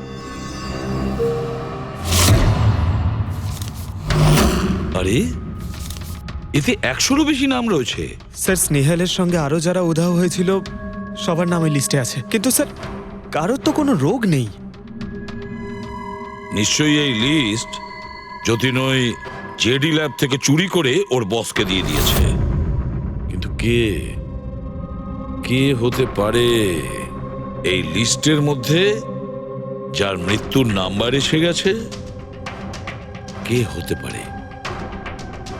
আরে এতে 100-রও বেশি নাম রয়েছে। স্যার স্নেহালের সঙ্গে আরো যারা উধাও হয়েছিল সবার নাম এই লিস্টে আছে, কিন্তু স্যার কারোর তো কোনো রোগ নেই। নিশ্চয়ই এই লিস্ট যতীন ওই জেডি ল্যাব থেকে চুরি করে ওর বসকে দিয়ে দিয়েছে। কিন্তু কে হতে পারে এই লিস্টের মধ্যে যার মৃত্যুর নাম্বার এসে গেছে? কে হতে পারে?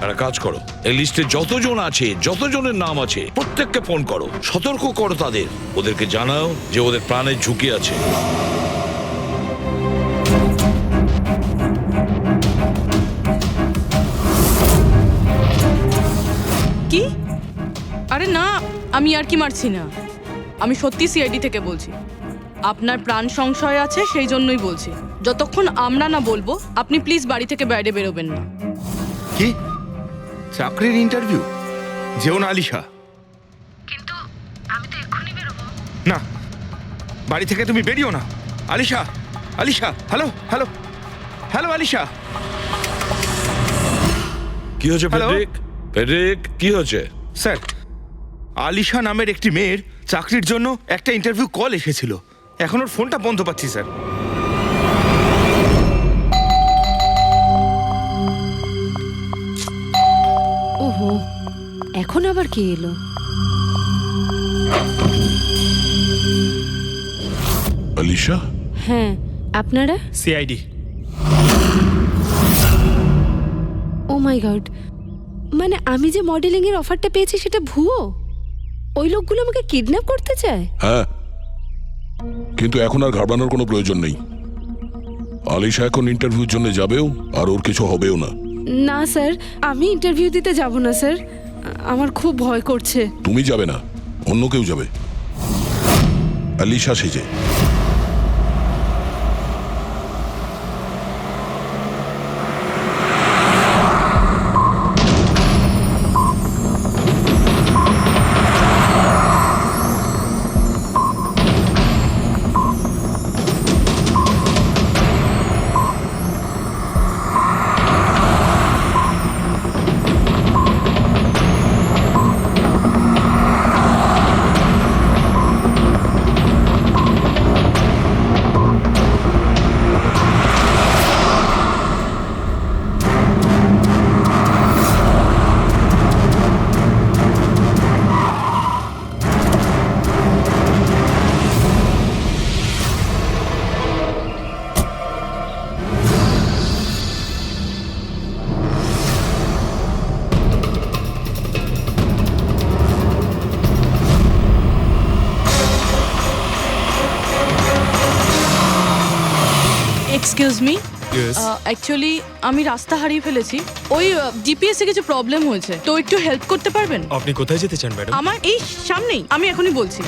একটা কাজ করো, এই লিস্টে যতজন আছে, যতজনের নাম আছে, প্রত্যেককে ফোন করো, সতর্ক করো তাদের, ওদেরকে জানাও যে ওদের প্রাণের ঝুঁকি আছে। কি? আরে না, আমি আর কি মারছি না। আমি সত্যি সিআইডি থেকে বলছি। আপনার প্রাণ সংশয় আছে, সেই জন্যই বলছি। যতক্ষণ আমরা না বলবো, আপনি প্লিজ বাড়ি থেকে বাইরে বেরোবেন না। কি চাকরির ইন্টারভিউ? যেও না আলিশা। কিন্তু আমি তো এক্ষুনি বেরোবো। না, বাড়ি থেকে তুমি বেরিও না। Alisha, Alisha, hello hello hello Alisha. কি হয়েছে হ্যালো? ফেডরিক, কি হয়েছে? স্যার, আলিশা নামের একটি মেয়ের চাকরির জন্য একটা ইন্টারভিউ কল এসেছিল। এখন ওর ফোনটা বন্ধ পাচ্ছি স্যার। ওহো, এখন আবার কে এলো? আলিশা, হ্যাঁ, আপনারা? সিআইডি। ও মাই গড, মানে আমি যে মডেলিং এর অফারটা পেয়েছি সেটা ভুয়ো? ওই লোকগুলো আমাকে কিডন্যাপ করতে চায়? হ্যাঁ, কিন্তু এখন আর ঘাবড়ানোর কোনো প্রয়োজন নেই। আলিশা এখন ইন্টারভিউর জন্য যাবেও, আর ওর কিছু হবেও না। না স্যার, আমি ইন্টারভিউ দিতে যাব না স্যার, আমার খুব ভয় করছে। তুমি যাবে না, অন্য কেউ যাবে, আলিশা সেজে। Excuse me, Yes. অ্যাকচুয়ালি আমি রাস্তা হারিয়ে ফেলেছি। ওই জিপিএস এ কিছু প্রবলেম হয়েছে, তো একটু হেল্প করতে পারবেন? আপনি কোথায় যেতে চান ম্যাডাম? আমার এই সামনেই, আমি এখনই বলছি।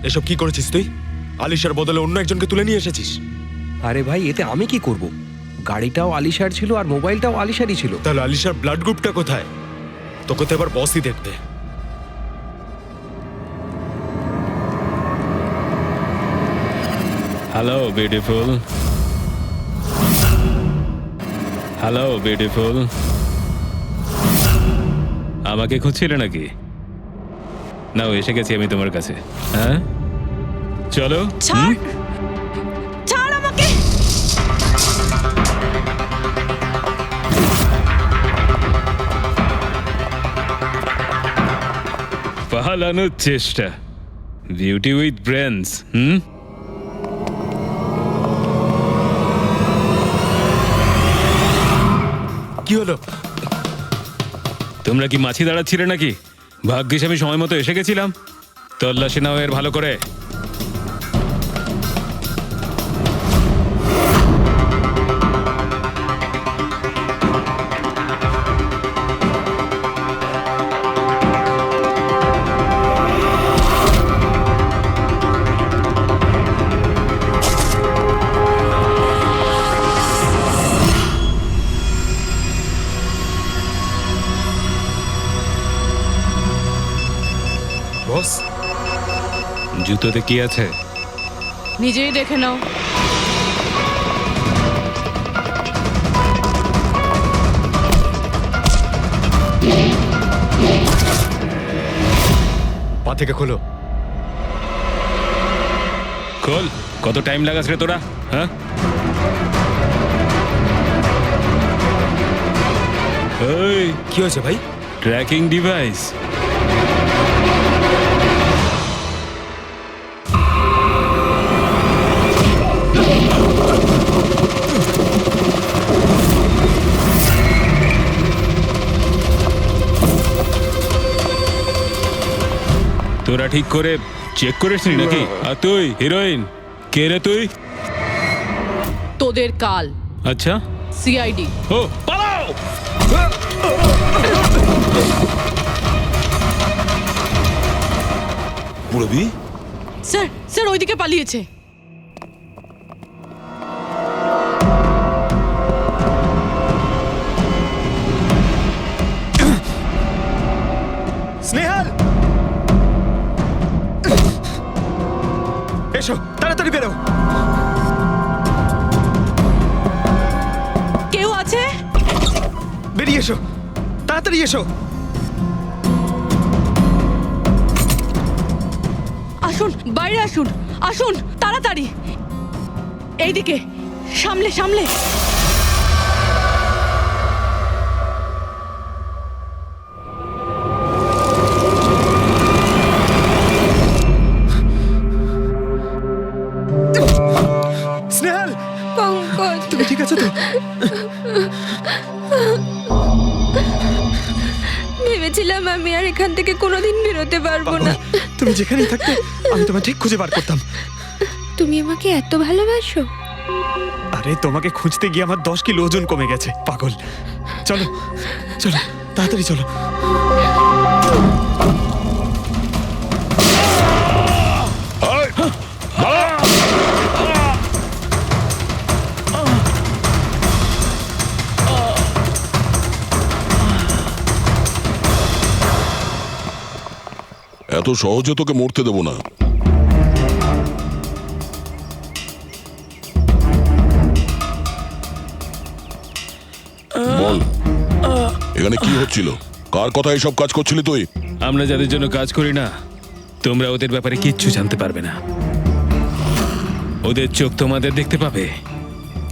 এসব কি করেছিস তুই? আলিশার বদলে অন্য একজনকে তুলে নিয়ে এসেছিস। আরে ভাই, এতে আমি কি করব? গাড়িটাও আলিশার ছিল আর মোবাইলটাও আলিশারই ছিল। তাহলে আলিশার ব্লাড গ্রুপটা কোথায়? তোকে তো এবার বসই দেখবে। হ্যালো বিউটিফুল, হ্যালো বিউটিফুল, আমাকে খুঁজছিলে নাকি? নাও, এসে গেছি আমি তোমার কাছে। হ্যাঁ, চলো। ছাড়, ছাড় আমাকে। পালানোর চেষ্টা, বিউটি উইথ ব্রেনস। কি হলো? তোমরা কি মাছি দাঁড়াচ্ছিলে নাকি? ভাগ্যিস আমি সময় মতো এসে গেছিলাম। তল্লাশি নাও এর ভালো করে। বস, জুতোতে কি আছে? নিজেই দেখে নাও। পা থেকে খোলো। খোল। কত টাইম লাগাস রে তোরা? হ্যাঁ, এই কি হয়েছে ভাই? Tracking device. তোরা ঠিক করে চেক করিসনি নাকি? আর তুই হিরোইন, কে রে তুই? তোদের কাল। আচ্ছা, সিআইডি। ও পালাও। পুরবি, স্যার স্যার ওইদিকে পালিয়েছে। স্নেহাল, এসো তাড়াতাড়ি বেরো। কেউ আছে? বেরিয়ে এসো, তাড়াতাড়ি এসো। আসুন, বাইরে আসুন, আসুন তাড়াতাড়ি। এইদিকে, সামলে সামলে। স্নেহাল, পঙ্কজ, তুমি ঠিক আছো তো? ভেবেছিলাম আমি আর এখান থেকে কোনোদিন বেরোতে পারবো না। তুমি যেখানেই থাকতে আমি তোমায় ঠিক খুঁজে বার করতাম। তুমি আমাকে এত ভালোবাসো? আরে তোমাকে খুঁজতে গিয়ে আমার 10 কিলো ওজন কমে গেছে, পাগল। চলো চলো, তাড়াতাড়ি চলো। এত সহজে তোকে মরতে দেবো না। বল, এখানে কি হচ্ছিল? কার কথা এসব কাজ করছিলি তুই? আমরা যাদের জন্য কাজ করি না, তোমরা ওদের ব্যাপারে কিচ্ছু জানতে পারবে না। ওদের চোখ তোমাদের দেখতে পাবে,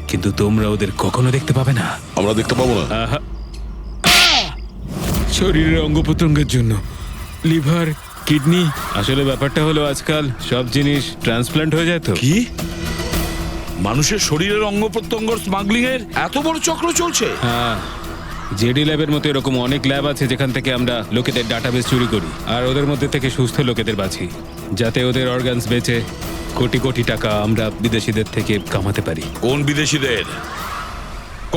কিন্তু তোমরা ওদের কখনো দেখতে পাবে না। আমরা দেখতে পাবো না? আহা। শরীরের অঙ্গ প্রত্যঙ্গের জন্য লিভার, কিডনি, আসলে ব্যাপারটা হলো আজকাল সব জিনিস ট্রান্সপ্লান্ট হয়ে যায় তো। কি মানুষের শরীরের অঙ্গ প্রত্যঙ্গ স্মাগলিং এর এত বড় চক্র চলছে? হ্যাঁ, জেডি ল্যাবের মতো এরকম অনেক ল্যাব আছে যেখান থেকে আমরা লোকেদের ডাটাবেস চুরি করি আর ওদের মধ্যে থেকে সুস্থ লোকেদের বাছি, যাতে ওদের অর্গানস বেচে কোটি কোটি টাকা আমরা বিদেশিদের থেকে কামাতে পারি। কোন বিদেশিদের?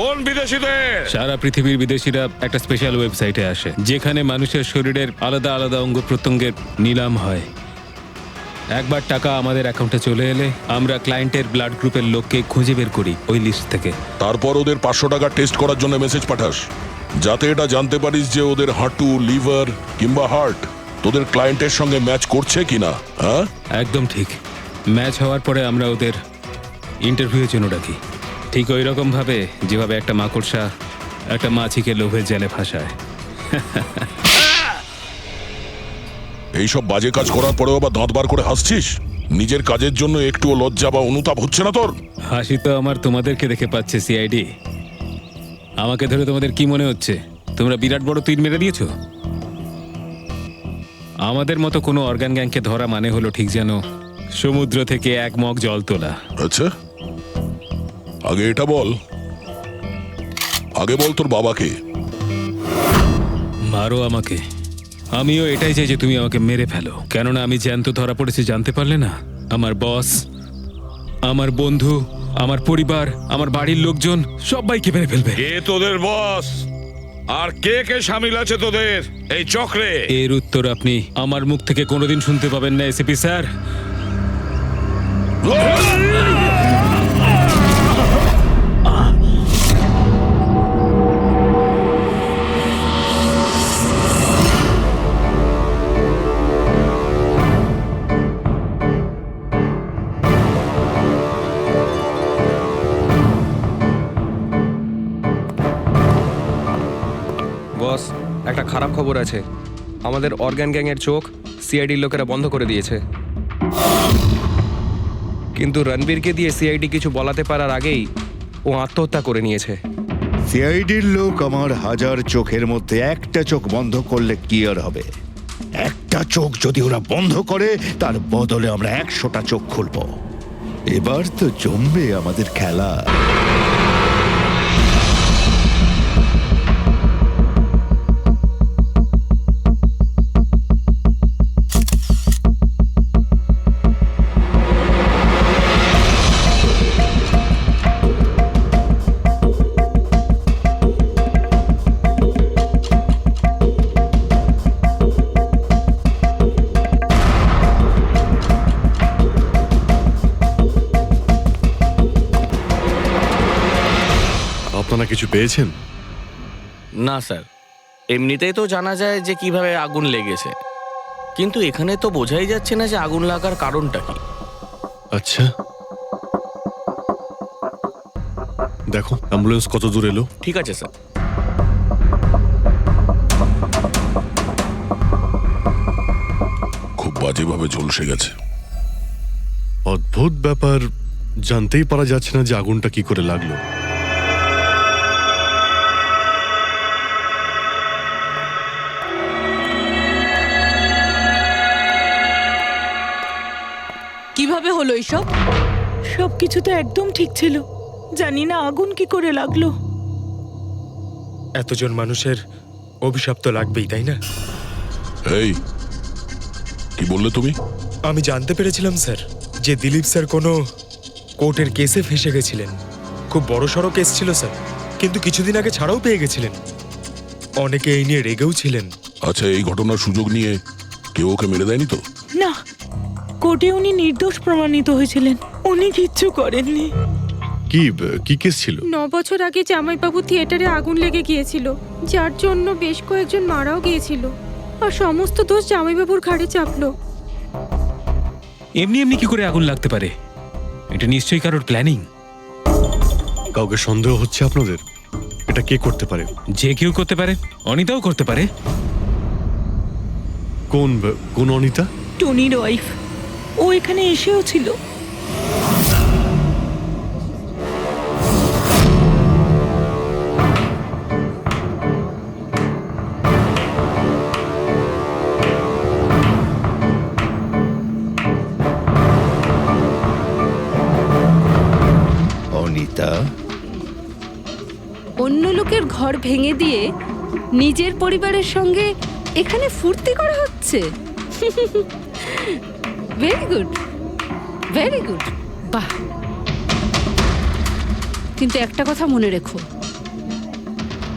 কোন বিদেশিদের? সারা পৃথিবীর বিদেশিরা একটা স্পেশাল ওয়েবসাইটে আসে যেখানে মানুষের শরীরের আলাদা আলাদা অঙ্গ প্রত্যঙ্গের নিলাম হয়। একবার টাকা আমাদের অ্যাকাউন্টে চলে এলে আমরা ক্লায়েন্টের ব্লাড গ্রুপের লোককে খুঁজে বের করি ওই লিস্ট থেকে। তারপর ওদের 500 টাকা টেস্ট করার জন্য মেসেজ পাঠাস, যাতে এটা জানতে পারিস যে ওদের হাঁটু, লিভার কিংবা হার্ট তোদের ক্লায়েন্টের সঙ্গে ম্যাচ করছে কিনা। হ্যাঁ, একদম ঠিক। ম্যাচ হওয়ার পরে আমরা ওদের ইন্টারভিউয়ের জন্য ডাকি, ঠিক ওই রকম ভাবে যেভাবে একটা মাকড়সা একটা মাছিকে লোভের জালে ফাঁসায়। এইসব বাজে কাজ করার পরেও আবার দাঁত বার করে হাসছিস? নিজের কাজের জন্য একটুও লজ্জা বা অনুতাপ হচ্ছে না তোর? হাসি তো আমার তোমাদেরকে দেখে পাচ্ছে সিআইডি। আমাকে ধরে তোমাদের কি মনে হচ্ছে তোমরা বিরাট বড় তীর মেরে দিয়েছো? আমাদের মতো কোনো অর্গান গ্যাংকে ধরা মানে হলো ঠিক যেন সমুদ্র থেকে এক মগ জল তোলা। আচ্ছা, আগে এটা বল, আগে বল তোর বাবাকে। মারো আমাকে, আমিও এটাই চাই যে তুমি আমাকে মেরে ফেলো, কেননা আমি জ্যান্ত ধরা পড়েছি জানতে পারলে না? আমার বস, আমার বন্ধু, আমার পরিবার, আমার বাড়ির লোকজন সবাইকে মেরে ফেলবে। কে তোদের বস আর কে কে শামিল আছে তোদের এই চক্রে? এর উত্তর আপনি আমার মুখ থেকে কোনোদিন শুনতে পাবেন না এসিপি স্যার। বস, একটা খারাপ খবর আছে। আমাদের অর্গান গ্যাংয়ের চোখ সিআইডির লোকেরা বন্ধ করে দিয়েছে, কিন্তু রণবীরকে দিয়ে সিআইডি কিছু বলাতে পারার আগেই ও আত্মহত্যা করে নিয়েছে। সিআইডির লোক আমার 1000 চোখের মধ্যে একটা চোখ বন্ধ করলে কি আর হবে? একটা চোখ যদি ওরা বন্ধ করে তার বদলে আমরা 100টা চোখ খুলব। এবার তো জমবে আমাদের খেলা। জানা কিছু পেয়েছেন? না স্যার, এমনিতেই তো জানা যায় যে কিভাবে আগুন লেগেছে, কিন্তু এখানে তো বোঝাই যাচ্ছে না যে আগুন লাগার কারণটা কি। আচ্ছা, দেখো অ্যাম্বুলেন্স কত দূর এলো। ঠিক আছে স্যার। খুব বাজেভাবে ঝলসে গেছে। অদ্ভুত ব্যাপার, জানতেই পারা যাচ্ছে না যে আগুনটা কি করে লাগলো। কিভাবে হলো এইসব? সবকিছু তো একদম ঠিক ছিল, জানি না আগুন কি করে লাগলো। এতজন মানুষের অভিশাপ তো লাগবেই, তাই না? এই কি বললে তুমি? আমি জানতে পেরেছিলাম স্যার যে দিলীপ স্যার কোনো কোর্টের কেসে ফেসে গেছিলেন। খুব বড়সড় কেস ছিল স্যার, কিন্তু কিছুদিন আগে ছাড়াও পেয়ে গেছিলেন। অনেকে এই নিয়ে রেগেও ছিলেন। আচ্ছা, এই ঘটনার সুযোগ নিয়ে কেউ ওকে মেরে দেয়নি তো? না, কোর্টে উনি নির্দোষ প্রমাণিত হয়েছিলেন, উনি কিচ্ছু করেননি। কি কেস ছিল? 9 বছর আগে জামাইবাবু থিয়েটারে আগুন লেগে গিয়েছিল, যার জন্য বেশ কয়েকজন মারাও গিয়েছিল, আর সমস্ত দোষ জামাইবাবুর ঘাড়ে চাপলো। এমনি এমনি কি করে আগুন লাগতে পারে? এটা নিশ্চয়ই কারোর প্ল্যানিং। কাউকে সন্দেহ হচ্ছে আপনাদের? এটা কে করতে পারে? যে কেউ করতে পারে, অনিতাও করতে পারে। কোন অনিতা? টনির ওয়াইফ, ও এখানে এসেও ছিল। অনিতা, অন্য লোকের ঘর ভেঙে দিয়ে নিজের পরিবারের সঙ্গে এখানে ফুর্তি করা হচ্ছে। ভেরি গুড, ভেরি গুড, বাহ। কিন্তু একটা কথা মনে রেখো,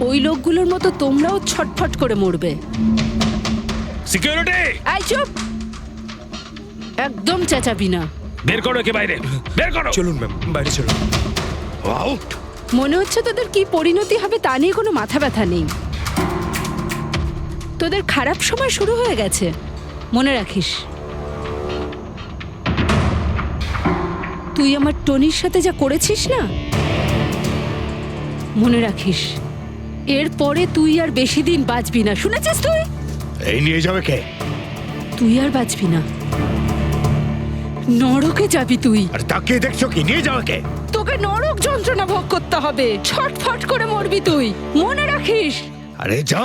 ওই লোকগুলোর মতো তোমরাও ছটফট করে মরবে। সিকিউরিটি, এই চুপ, একদম চেঁচাবি না। বের করো একে বাইরে, বের করো। চলুন ম্যাম, বাইরে চলুন। আউট। মনে হচ্ছে তোদের কি পরিণতি হবে তা নিয়ে কোনো মাথা ব্যথা নেই। তোদের খারাপ সময় শুরু হয়ে গেছে, মনে রাখিস। তুই আমার টনির সাথে যা করেছিস না, মনে রাখিস এরপরে তুই আর বেশি দিন বাঁচবি না, শুনেছিস? তুই এই নিয়ে যাবে কে? তুই আর বাঁচবি না, নরকে যাবি তুই। আর তাকিয়ে দেখছো কি? নিয়ে যাবে কে? তোকে নরক যন্ত্রণা ভোগ করতে হবে, ছটফট করে মরবি তুই, মনে রাখিস। আরে যা।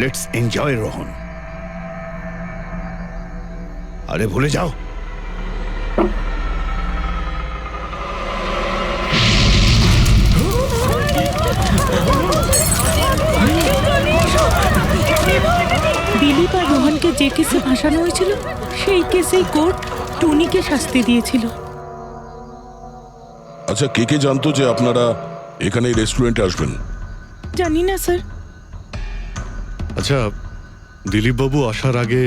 Let's enjoy Rohan. আরে ভুলে যাও। দিলীপ আর রোহনকে যে কেসে ফাঁসানো হয়েছিল, সেই কেসেই কোর্ট টনিকে শাস্তি দিয়েছিল। আচ্ছা, কে কে জানতো যে আপনারা এখানে রেস্টুরেন্টে আসবেন? জানি না স্যার। আচ্ছা, দিলীপ বাবু আসার আগে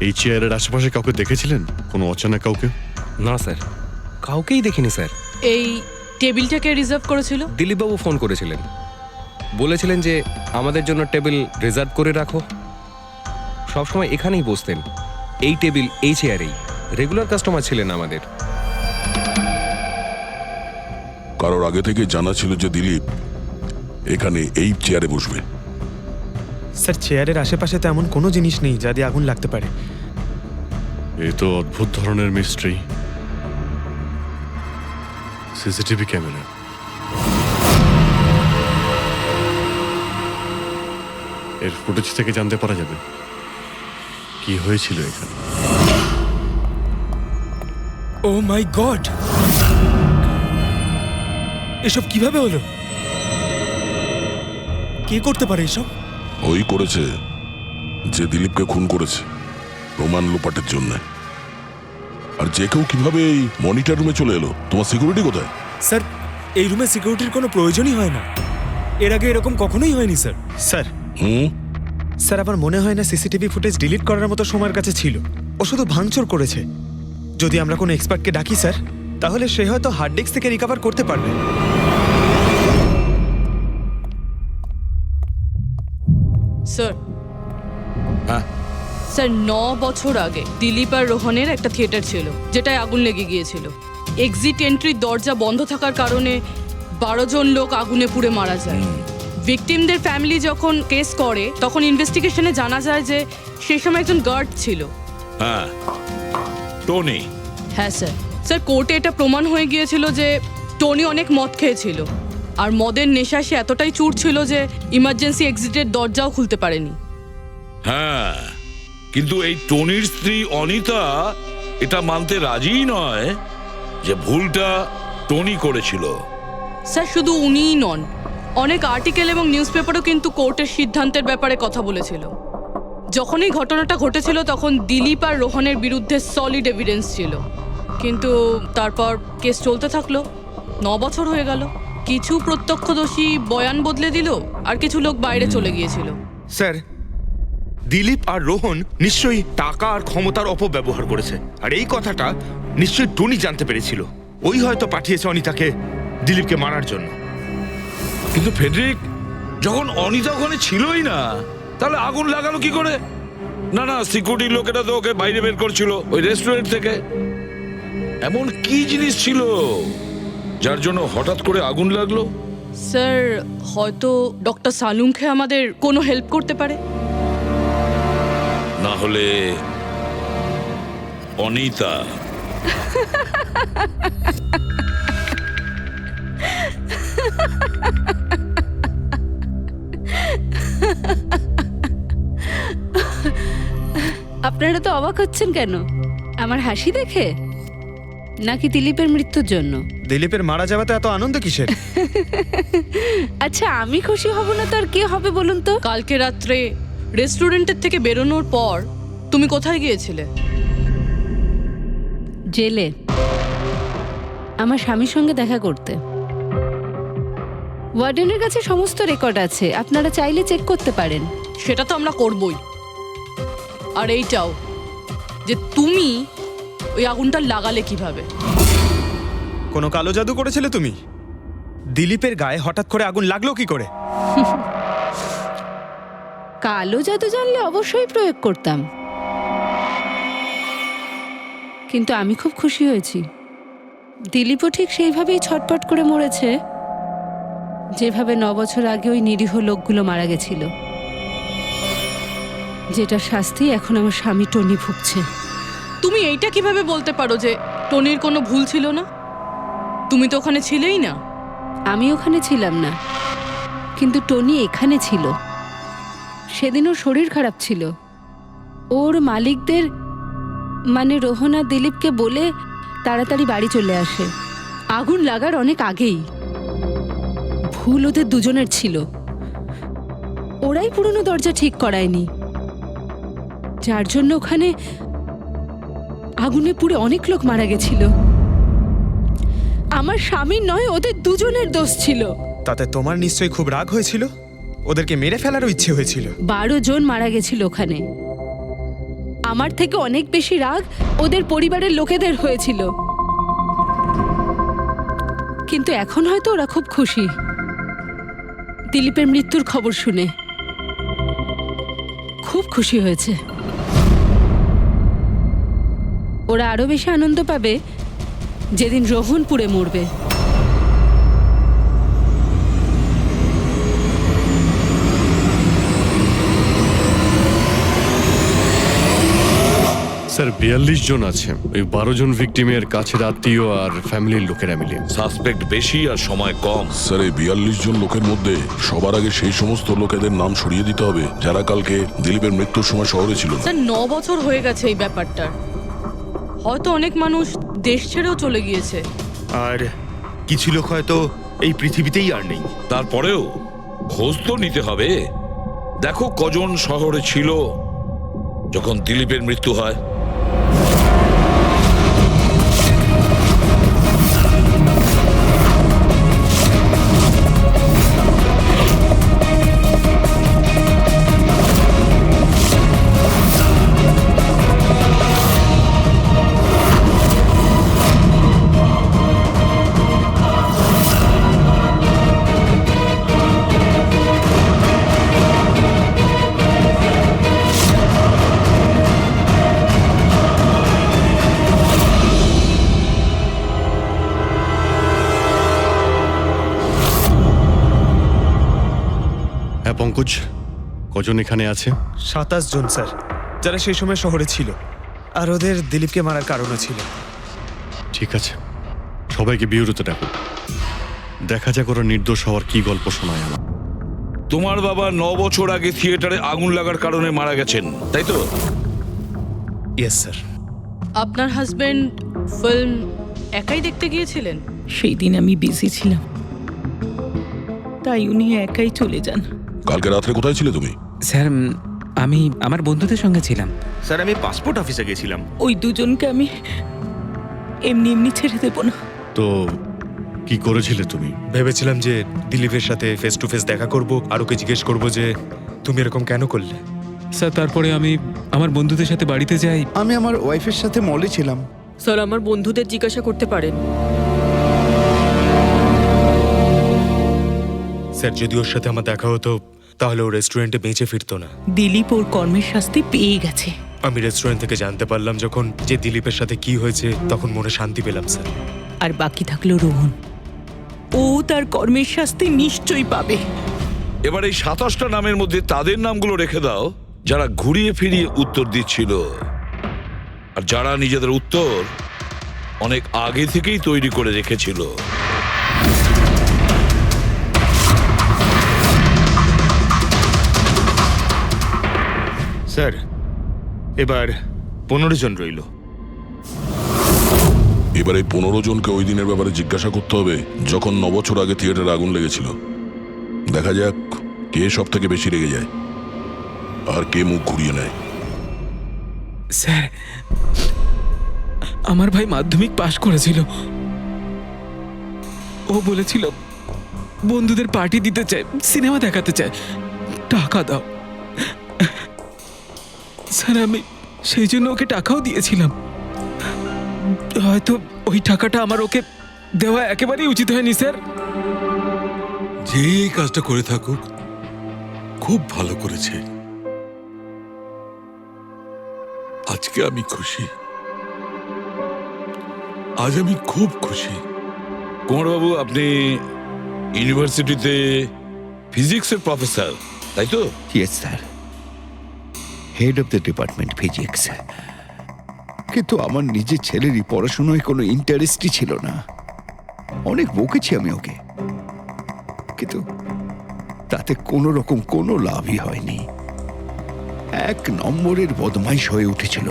এই চেয়ারের আশেপাশে কাউকে দেখেছিলেন? কোনো অচেনা কাউকে? না স্যার, কাউকেই দেখিনি স্যার। এই টেবিলটাকে রিজার্ভ করেছিল? দিলীপবাবু ফোন করেছিলেন, বলেছিলেন যে আমাদের জন্য টেবিল রিজার্ভ করে রাখো। সবসময় এখানেই বসতেন, এই টেবিল এই চেয়ারেই। রেগুলার কাস্টমার ছিলেন আমাদের। কারোর আগে থেকে জানা ছিল যে দিলীপ এখানে এই চেয়ারে বসবে? স্যার, চেয়ারের আশেপাশে তেমন কোনো জিনিস নেই যা দিয়ে আগুন লাগতে পারে। এ তো অদ্ভুত ধরনের মিস্ট্রি। সিসিটিভি ক্যামেরা, এর ফুটেজ থেকে জানতে পারা যাবে কি হয়েছিল এখানে। ও মাই গড, এসব কিভাবে হলো? কে করতে পারে এসব? ওই করেছে যে দিলীপকে খুন করেছে প্রমাণ লোপাটের জন্য। আর যে কেউ কিভাবে এই মনিটর রুমে চলে এলো? তোমার সিকিউরিটি কোথায়? স্যার, এই রুমে সিকিউরিটির কোনো প্রয়োজনই হয় না। এর আগে এরকম কখনোই হয়নি স্যার। স্যার, স্যার আমার মনে হয় না সিসিটিভি ফুটেজ ডিলিট করার মতো সময়ের কাছে ছিল। ও শুধু ভাঙচুর করেছে, যদি আমরা কোনো এক্সপার্টকে ডাকি স্যার, তাহলে সে হয়তো হার্ড ডিস্ক থেকে রিকভার করতে পারবে। স্যার হ্যাঁ স্যার 9 বছর আগে দিলীপ আর রোহনের একটা থিয়েটার ছিল যেটায় আগুন লেগে গিয়েছিল। এক্সিট এন্ট্রির দরজা বন্ধ থাকার কারণে 12 জন লোক আগুনে পুড়ে মারা যায়। ভিকটিমদের ফ্যামিলি যখন কেস করে তখন ইনভেস্টিগেশনে জানা যায় যে সেই সময় একজন গার্ড ছিল। হ্যাঁ, টনি। হ্যাঁ স্যার। স্যার কোর্টে এটা প্রমাণ হয়ে গিয়েছিল যে টনি অনেক মদ খেয়েছিল আর মদের নেশা সে এতটাই চুর ছিল যে ইমার্জেন্সি এক্সিটের দরজাও খুলতে পারেনি। হ্যাঁ, কিন্তু এই টনির স্ত্রী অনিতা এটা মানতে রাজিই নয় যে ভুলটা টনি করেছিল। স্যার শুধু উনিই নন, অনেক আর্টিকেল এবং নিউজ পেপারও কিন্তু কোর্টের সিদ্ধান্তের ব্যাপারে কথা বলেছিল। যখন এই ঘটনাটা ঘটেছিল তখন দিলীপ আর রোহনের বিরুদ্ধে সলিড এভিডেন্স ছিল, কিন্তু তারপর কেস চলতে থাকলো। 9 বছর হয়ে গেল। কিছু প্রত্যক্ষদর্শী বয়ান বদলে দিল আর কিছু লোক বাইরে চলে গিয়েছিল। স্যার, দিলীপ আর রোহন নিশ্চয়ই টাকা আর ক্ষমতার অপব্যবহার করেছে, আর এই কথাটা নিশ্চয়ই টনি জানতে পেরেছিল। ওই হয়তো পাঠিয়েছে অনিতাকে দিলীপকে মারার জন্য। কিন্তু ফেডরিক, যখন অনিতা ওখানে ছিলই না, তাহলে আগুন লাগালো কি করে? না না, সিকিউরিটির লোকেরা তো ওকে বাইরে বের করছিল ওই রেস্টুরেন্ট থেকে। এমন কি জিনিস ছিল যার জন্য হঠাৎ করে আগুন লাগলো? স্যার হয়তো ডক্টর সালুংখে আমাদের কোনো হেল্প করতে পারে। না হলে অনিতা। আপনারা তো অবাক হচ্ছেন কেন? আমার হাসি দেখে নাকি দিলীপের মৃত্যুর জন্য? দিলীপের মারা যাওয়াতে এত আনন্দ কিসের? আচ্ছা, আমি খুশি হব না তো আর কে হবে বলুন তো? কালকে রাত্রে রেস্টুরেন্টের থেকে বেরোনোর পর তুমি কোথায় গিয়েছিলে? জেলে আমার স্বামীর সঙ্গে দেখা করতে। ওয়ার্ডেনের কাছে সমস্ত রেকর্ড আছে, আপনারা চাইলে চেক করতে পারেন। সেটা তো আমরা করবই। আর এইটাও যে তুমি ওই আগুনটা লাগালে কিভাবে? কোনো কালো জাদু করেছিলে তুমি? দিলীপের গায়ে হঠাৎ করে আগুন লাগলো কি করে? কালো জাদু জানলে অবশ্যই প্রয়োগ করতাম, কিন্তু আমি খুব খুশি হয়েছি। দিলীপও ঠিক সেইভাবেই ছটপট করে মরেছে যেভাবে 9 বছর আগে ওই নিরীহ লোকগুলো মারা গেছিল, যেটা শাস্তি এখন আমার স্বামী টনি ভুগছে। তুমি এইটা কিভাবে বলতে পারো যে টনির কোনো ভুল ছিল না? তুমি তো ওখানে ছিলেই না। আমি ওখানে ছিলাম না, কিন্তু টনি এখানে ছিল। সেদিন ওর শরীর খারাপ ছিল। ওর মালিকদের মানে রোহন আর দিলীপকে বলে তাড়াতাড়ি বাড়ি চলে আসে আগুন লাগার অনেক আগেই। ভুল ওদের দুজনের ছিল। ওরাই পুরনো দরজা ঠিক করায়নি, যার জন্য ওখানে আগুনে পুড়ে অনেক লোক মারা গেছিল। আমার স্বামীর নয়, ওদের দুজনের দোষ ছিল। তাতে তোমার নিশ্চয়ই খুব রাগ হয়েছিল, ওদেরকে মেরে ফেলারও ইচ্ছে হয়েছিল। 12 জন মারা গেছিল ওখানে। আমার থেকে অনেক বেশি রাগ ওদের পরিবারের লোকেদের হয়েছিল, কিন্তু এখন হয়তো ওরা খুব খুশি দিলীপের মৃত্যুর খবর শুনে। খুব খুশি হয়েছে। ওরা আরো বেশি আনন্দ পাবে যেদিন রোহন পুড়ে মরবে। স্যার 42 জন আছে, ওই 12 জন ভিকটিমের কাছের আত্মীয় আর ফ্যামিলির লোকেরা মিলে। সাসপেক্ট বেশি আর সময় কম। স্যার এই 42 জন লোকের মধ্যে সবার আগে সেই সমস্ত লোকেদের নাম সরিয়ে দিতে হবে যারা কালকে দিলীপের মৃত্যুর সময় শহরে ছিল না। স্যার 9 বছর হয়ে গেছে এই ব্যাপারটা। হয়তো অনেক মানুষ দেশ ছেড়েও চলে গিয়েছে, আর কিছু লোক হয়তো এই পৃথিবীতেই আর নেই। তারপরেও খোঁজ তো নিতে হবে। দেখো কজন শহরে ছিল যখন দিলীপের মৃত্যু হয়। কজন এখানে আছে? 27 জন স্যার, যারা সেই সময় শহরে ছিল, আর ওদের দিলীপকে মারার কারণও ছিল। ঠিক আছে, সবাইকে বিউরোতে ডাকো। দেখা যাক ওরা নির্দোষ হওয়ার কি গল্প শোনায় আমার। তোমার বাবা 9 বছর আগে থিয়েটারে আগুন লাগার কারণে মারা গেছেন, তাই তো? Yes sir. আপনার হাজবেন্ড ফিল্ম একাই দেখতে গিয়েছিলেন? সেই দিন আমি বিজি ছিলাম, তাই উনি একাই চলে যান। কালকে রাত্রে কোথায় ছিলে তুমি? স্যার আমি আমার বন্ধুদের সঙ্গে ছিলাম। স্যার আমি পাসপোর্ট অফিসে গেছিলাম। ওই দুজনকে আমি এমনি এমনি ছেড়ে দেব না। তো কি করেছিলে তুমি? ভেবেছিলাম যে দিলীপের সাথে ফেস টু ফেস দেখা করব, আর ওকে জিজ্ঞেস করব যে তুমি এরকম কেন করলে। স্যার তারপরে আমি আমার বন্ধুদের সাথে বাড়িতে যাই। আমি আমার ওয়াইফের সাথে মলে ছিলাম। স্যার আমার বন্ধুদের জিজ্ঞাসা করতে পারেন। স্যার যদি ওর সাথে আমার দেখা হতো তাহলে ও রেস্টুরেন্টে বেঁচে ফিরতো না। দিলীপ ওর কর্মের শাস্তি পেয়ে গেছে। আমি রেস্টুরেন্ট থেকে জানতে পারলাম যখন যে দিলীপের সাথে কি হয়েছে, তখন মনে শান্তি পেলাম স্যার। আর বাকি থাকলো রোহন, ও তার কর্মের শাস্তি নিশ্চয়ই পাবে। এবার এই 27টা নামের মধ্যে তাদের নামগুলো রেখে দাও যারা ঘুরিয়ে ফিরিয়ে উত্তর দিচ্ছিল, আর যারা নিজেদের উত্তর অনেক আগে থেকেই তৈরি করে রেখেছিল। স্যার এবার 15 জন রইল। এবার এই 15 জনকে ওই দিনের ব্যাপারে জিজ্ঞাসা করতে হবে যখন 9 বছর আগে থিয়েটারে আগুন লেগেছিল। দেখা যাক কে সব থেকে বেশি রেগে যায় আর কে মুখ ঘুরিয়ে নেয়। স্যার আমার ভাই মাধ্যমিক পাশ করেছিল। ও বলেছিল বন্ধুদের পার্টি দিতে চায়, সিনেমা দেখাতে চায়, টাকা দাও। স্যার আমি সেই জন্য ওকে টাকাও দিয়েছিলাম। হয়তো ওই টাকাটা আমার ওকে দেওয়া একেবারেই উচিত হয়নি স্যার। যে এই কাজটা করে থাকুক খুব ভালো করেছে। আজকে আমি খুশি, আজ আমি খুব খুশি। কুমারবাবু, আপনি ইউনিভার্সিটিতে ফিজিক্সের প্রফেসর, তাই তো? Yes sir, head of the department physics. কিন্তু আমার নিজের ছেলেরই পড়াশোনায় কোনো ইন্টারেস্টই ছিল না। অনেক বকেছি আমি ওকে, কিন্তু তাতে কোনো রকম কোনো লাভই হয়নি। 1 নম্বরের বদমাইশ হয়ে উঠেছিল।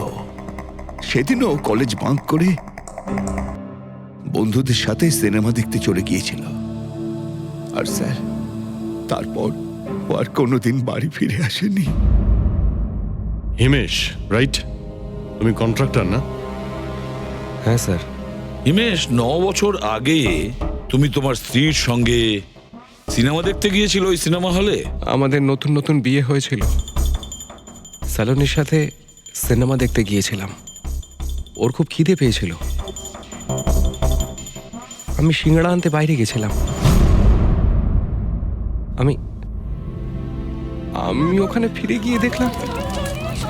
সেদিনও কলেজ বাঙ্ক করে বন্ধুদের সাথে সিনেমা দেখতে চলে গিয়েছিল। আর স্যার তারপর ও আর কোনোদিন বাড়ি ফিরে আসেনি। হিমেশ, রাইট? তুমি কন্ট্রাক্টর না? হ্যাঁ স্যার। হিমেশ, 9 বছর আগে তুমি তোমার স্ত্রীর সঙ্গে সিনেমা দেখতে গিয়েছিল ওই সিনেমা হলে। আমাদের নতুন নতুন বিয়ে হয়েছিল, স্যালোনির সাথে সিনেমা দেখতে গিয়েছিলাম। ওর খুব খিদে পেয়েছিল, আমি সিঙ্গাড়া আনতে বাইরে গেছিলাম। আমি আমি ওখানে ফিরে গিয়ে দেখলাম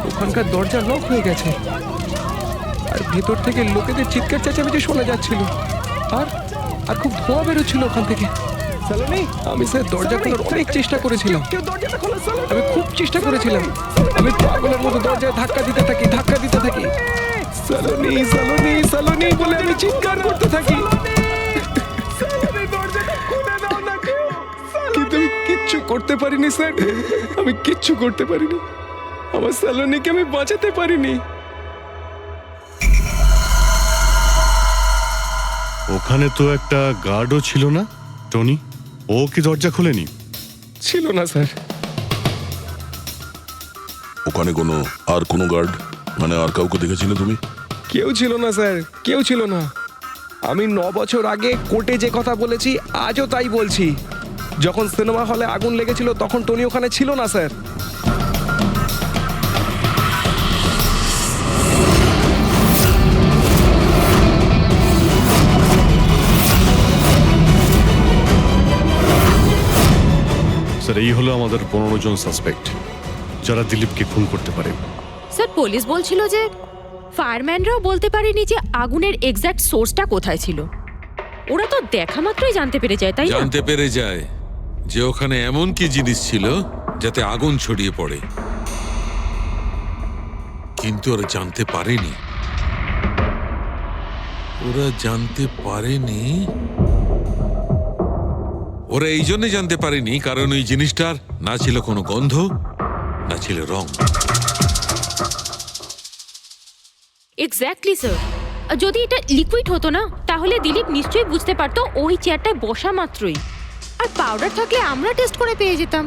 ওখানকার দরজা লক হয়ে গেছে, আর ভেতর থেকে লোকেদের চিৎকার চেঁচামেচি শোনা যাচ্ছিল, আর আর খুব ধোঁয়া বেরোচ্ছিল ওখান থেকে। সালোনি, আমি স্যার দরজা খোলার অনেক চেষ্টা করেছিলাম, আমি খুব চেষ্টা করেছিলাম। আমি পাগলের মতো দরজায় ধাক্কা দিতে থাকি। সালোনি সালোনি সালোনি বলে আমি চিৎকার করতে থাকি, কিন্তু আমি কিচ্ছু করতে পারিনি স্যার। আমি কিচ্ছু করতে পারিনি, আমার সালোনিকে আমি বাঁচাতে পারিনি। ওখানে তো একটা গার্ডও ছিল না, টনি? ও কি দরজা খোলেনি? ছিল না স্যার। ওখানে কোনো গার্ড, মানে আর কাউকে দেখেছিলে তুমি? কেউ ছিল না স্যার, কেউ ছিল না। আমি 9 বছর আগে কোর্টে যে কথা বলেছি আজও তাই বলছি। যখন সিনেমা হলে আগুন লেগেছিল তখন টনি ওখানে ছিল না স্যার। স্যার এই হলো আমাদের 15 জন সাসপেক্ট যারা দিলীপকে খুন করতে পারে। স্যার পুলিশ বলছিল যে ফায়ারম্যানরাও বলতে পারেনি যে আগুনের এক্স্যাক্ট সোর্সটা কোথায় ছিল। ওরা তো দেখা মাত্রই জানতে পেরে যায়, তাই না? জানতে পেরে যায় যে ওখানে এমন কি জিনিস ছিল যাতে আগুন ছড়িয়ে পড়ে, কিন্তু ওরা জানতে পারেনি ওরা এই জন্য জানতে পারেনি কারণ ওই জিনিসটার না ছিল কোনো গন্ধ, না ছিল রং। Exactly sir. যদি এটা লিকুইড হতো না তাহলে দিলীপ নিশ্চয়ই বুঝতে পারতো ওই চেয়ারটায় বসা মাত্রই। আর পাউডার থাকলে আমরা টেস্ট করে পেয়ে যেতাম।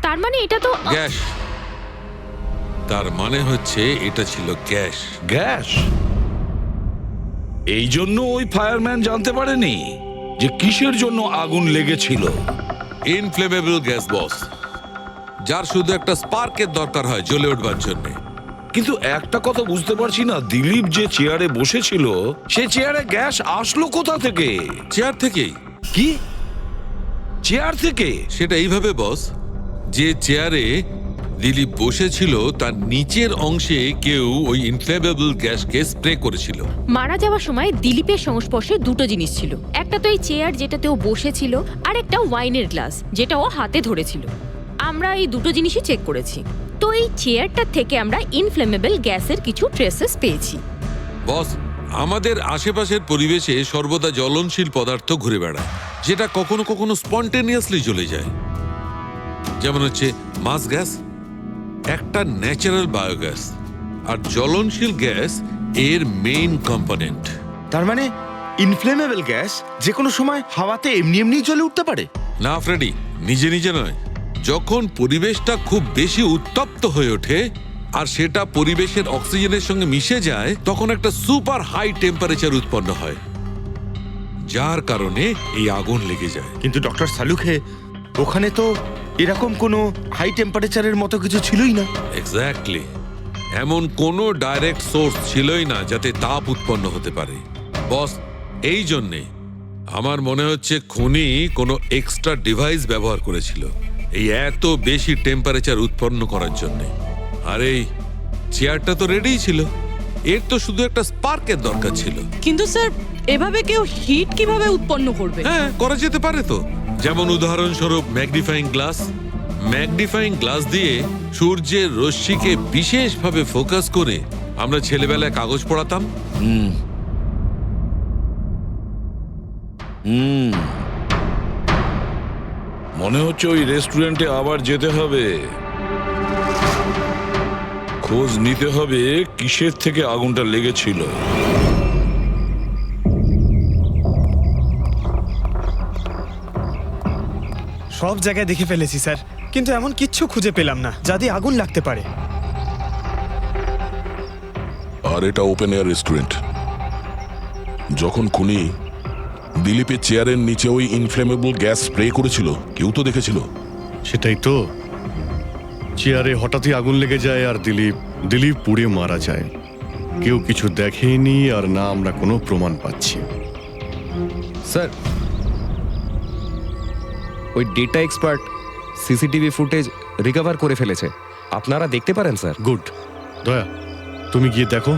তার মানে এটা তো গ্যাস। তার মানে হচ্ছে এটা ছিল গ্যাস। গ্যাস? এই জন্য ওই ফায়ারম্যান জানতে পারেনি যে কিসের জন্য আগুন লেগেছিল। ইনফ্লেমেবল গ্যাস বস, যার শুধু একটা স্পার্কের দরকার হয় জ্বলে উঠবার জন্য। কিন্তু একটা কথা বুঝতে পারছি না, দিলীপ যে চেয়ারে বসেছিল সে চেয়ারে গ্যাস আসলো কোথা থেকে? চেয়ার থেকেই। কি? চেয়ার থেকে? সেটা এইভাবে বস, যে চেয়ারে দিলীপ বসেছিল তার নিচের অংশে কেউ ওই ইনফ্লেমেবল গ্যাসকে স্প্রে করেছিল। মারা যাওয়ার সময় দিলীপের সংস্পর্শে দুটো জিনিস ছিল। একটা তো এই চেয়ার যেটাতে ও বসেছিল, আর একটা ওয়াইনের গ্লাস যেটা ও হাতে ধরেছিল। আমরা এই দুটো জিনিসই চেক করেছি। তো এই চেয়ারটার থেকে আমরা ইনফ্লেমেবল গ্যাসের কিছু ট্রেসেস পেয়েছি। বস, আমাদের আশেপাশের পরিবেশে সর্বদা জ্বলনশীল পদার্থ ঘুরে বেড়ায়, যেটা কখনো কখনো স্পন্টেনিয়াসলি জ্বলে যায়। যেমন হচ্ছে মাস গ্যাস, একটা ন্যাচারাল বায়োগ্যাস, আর জ্বলনশীল গ্যাস এর মেইন কম্পোনেন্ট। তার মানে ইনফ্লেমেবল গ্যাস যে কোনো সময় হাওয়াতে এমনি এমনি জ্বলে উঠতে পারে? না ফ্রেডি, নিজে নিজে নয়। যখন পরিবেশটা খুব বেশি উত্তপ্ত হয়ে ওঠে আর সেটা পরিবেশের অক্সিজেনের সঙ্গে মিশে যায়, তখন একটা সুপার হাই টেম্পারেচার উৎপন্ন হয়, যার কারণে এই আগুন লেগে যায়। কিন্তু ডক্টর সালুখে, ওখানে তো এরকম কোনো হাই টেম্পারেচারের মতো কিছু ছিলই না। এক্স্যাক্টলি, এমন কোনো ডাইরেক্ট সোর্স ছিলই না যাতে তাপ উৎপন্ন হতে পারে। বস, এই জন্যে আমার মনে হচ্ছে খুনি কোনো এক্সট্রা ডিভাইস ব্যবহার করেছিল এই এত বেশি টেম্পারেচার উৎপন্ন করার জন্য। আর এই চেয়ারটা তো রেডিই ছিল, এর তো শুধু একটা স্পার্কের দরকার ছিল। কিন্তু স্যার, এভাবে কেউ হিট কিভাবে উৎপন্ন করবে? হ্যাঁ, করা যেতে পারে তো। যেমন উদাহরণস্বরূপ ম্যাগনিফাইং গ্লাস। ম্যাগনিফাইং গ্লাস দিয়ে সূর্যের রশ্মিকে বিশেষভাবে ফোকাস করে আমরা ছেলেবেলায় কাগজ পড়াতাম। মনে হচ্ছে ওই রেস্টুরেন্টে আবার যেতে হবে, খোঁজ নিতে হবে কিসের থেকে আগুনটা লেগেছিল। সব জায়গায় দেখে ফেলেছি স্যার, কিন্তু এমন কিচ্ছু খুঁজে পেলাম না যা দিয়ে আগুন লাগতে পারে। আর এটা ওপেন এয়ার রেস্টুরেন্ট। যখন খুনি দিলীপের চেয়ারের নিচে ওই ইনফ্লেমেবল গ্যাস স্প্রে করেছিল, কেউ তো দেখেছিল। সেটাই তো, চেয়ারে হঠাৎই আগুন লেগে যায় আর দিলীপ পুড়ে মারা যায়। কেউ কিছু দেখেনি, আর না আমরা কোনো প্রমাণ পাচ্ছি। স্যার, ওই data expert CCTV footage recover করে ফেলেছে, আপনারা দেখতে পারেন স্যার। গুড। দয়া, তুমি গিয়ে দেখো,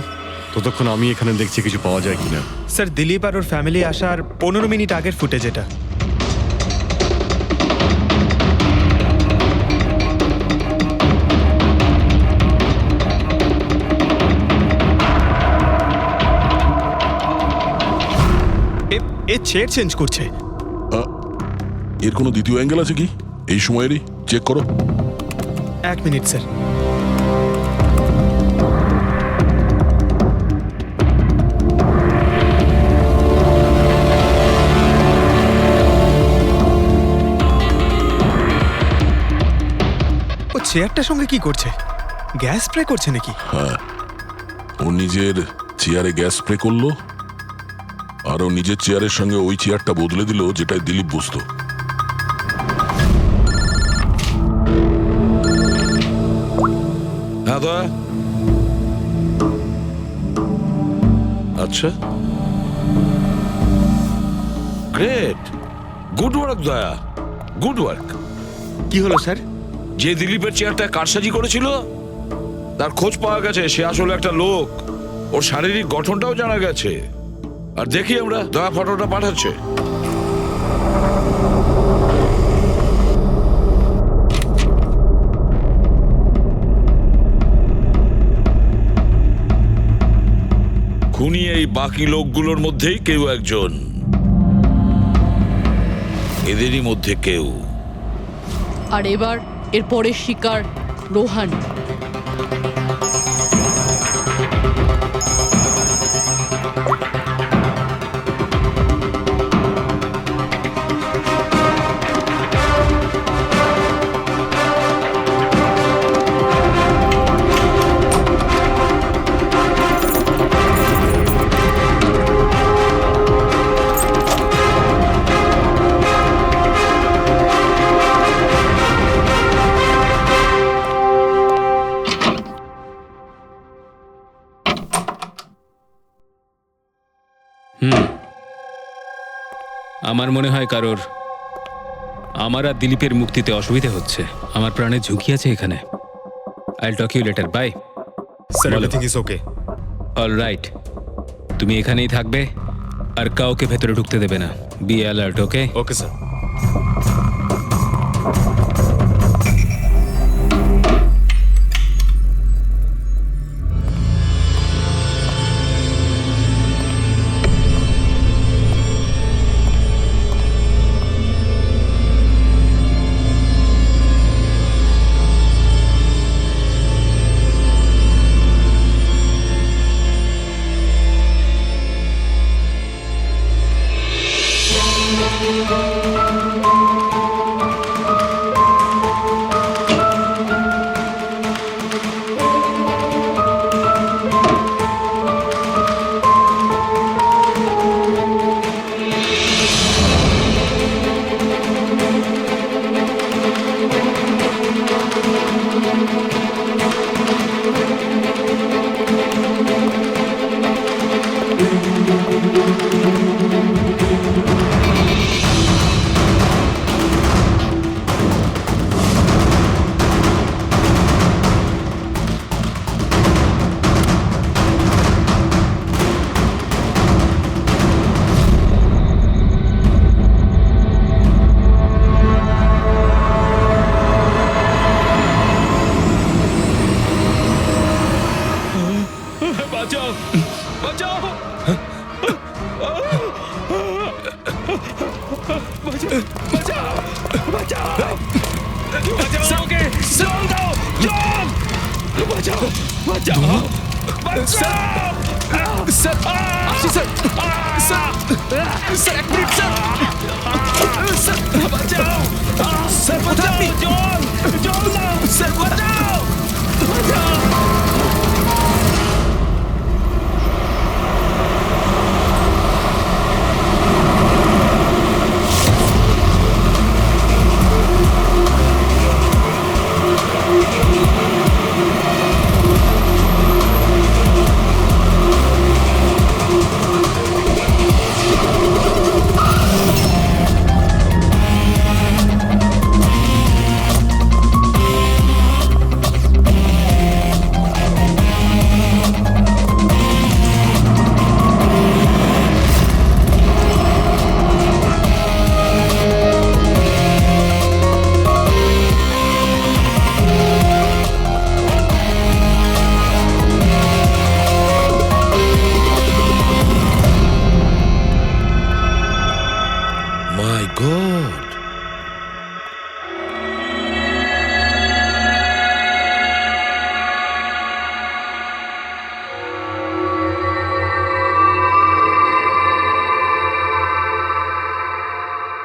ততক্ষণ আমি এখানে দেখছি কিছু পাওয়া যায় কিনা। স্যার, দিলীপ আর ওর ফ্যামিলি আসার 15 মিনিট আগের ফুটেজ এটা। এ চেয়ার চেঞ্জ করছে। এর কোনো দ্বিতীয় অ্যাঙ্গেল আছে কি এই সময়েরই? চেক করো। 1 মিনিট স্যার। ও চেয়ারটার সঙ্গে কি করছে? গ্যাস স্প্রে করছে নাকি? হ্যাঁ, ও নিজের চেয়ারে গ্যাস স্প্রে করলো, আর ও নিজের চেয়ারের সঙ্গে ওই চেয়ারটা বদলে দিল যেটায় দিলীপ বসতো। হ্যাঁ দয়া। আচ্ছা, গ্রেট, গুড ওয়ার্ক দয়া, গুড ওয়ার্ক। কি হলো স্যার? যে দিলীপের চেয়ারটা কারসাজি করেছিল তার খোঁজ পাওয়া গেছে। সে আসলে একটা লোক, ওর শারীরিক গঠনটাও জানা গেছে। আর দেখি আমরা, দয়া ফটোটা পাঠাচ্ছে। খুনি এই বাকি লোকগুলোর মধ্যেই কেউ একজন, এদেরই মধ্যে কেউ। আর এবার এর পরের শিকার রোহান। আমার মনে হয় কারোর আমার আর দিলীপের মুক্তিতে অসুবিধা হচ্ছে। আমার প্রাণে ঝুঁকি আছে এখানে। I talk you later, bye. Sir, everything is okay. All right, তুমি এখানেই থাকবে আর কাউকে ভেতরে ঢুকতে দেবে না। Be alert, okay? Okay sir.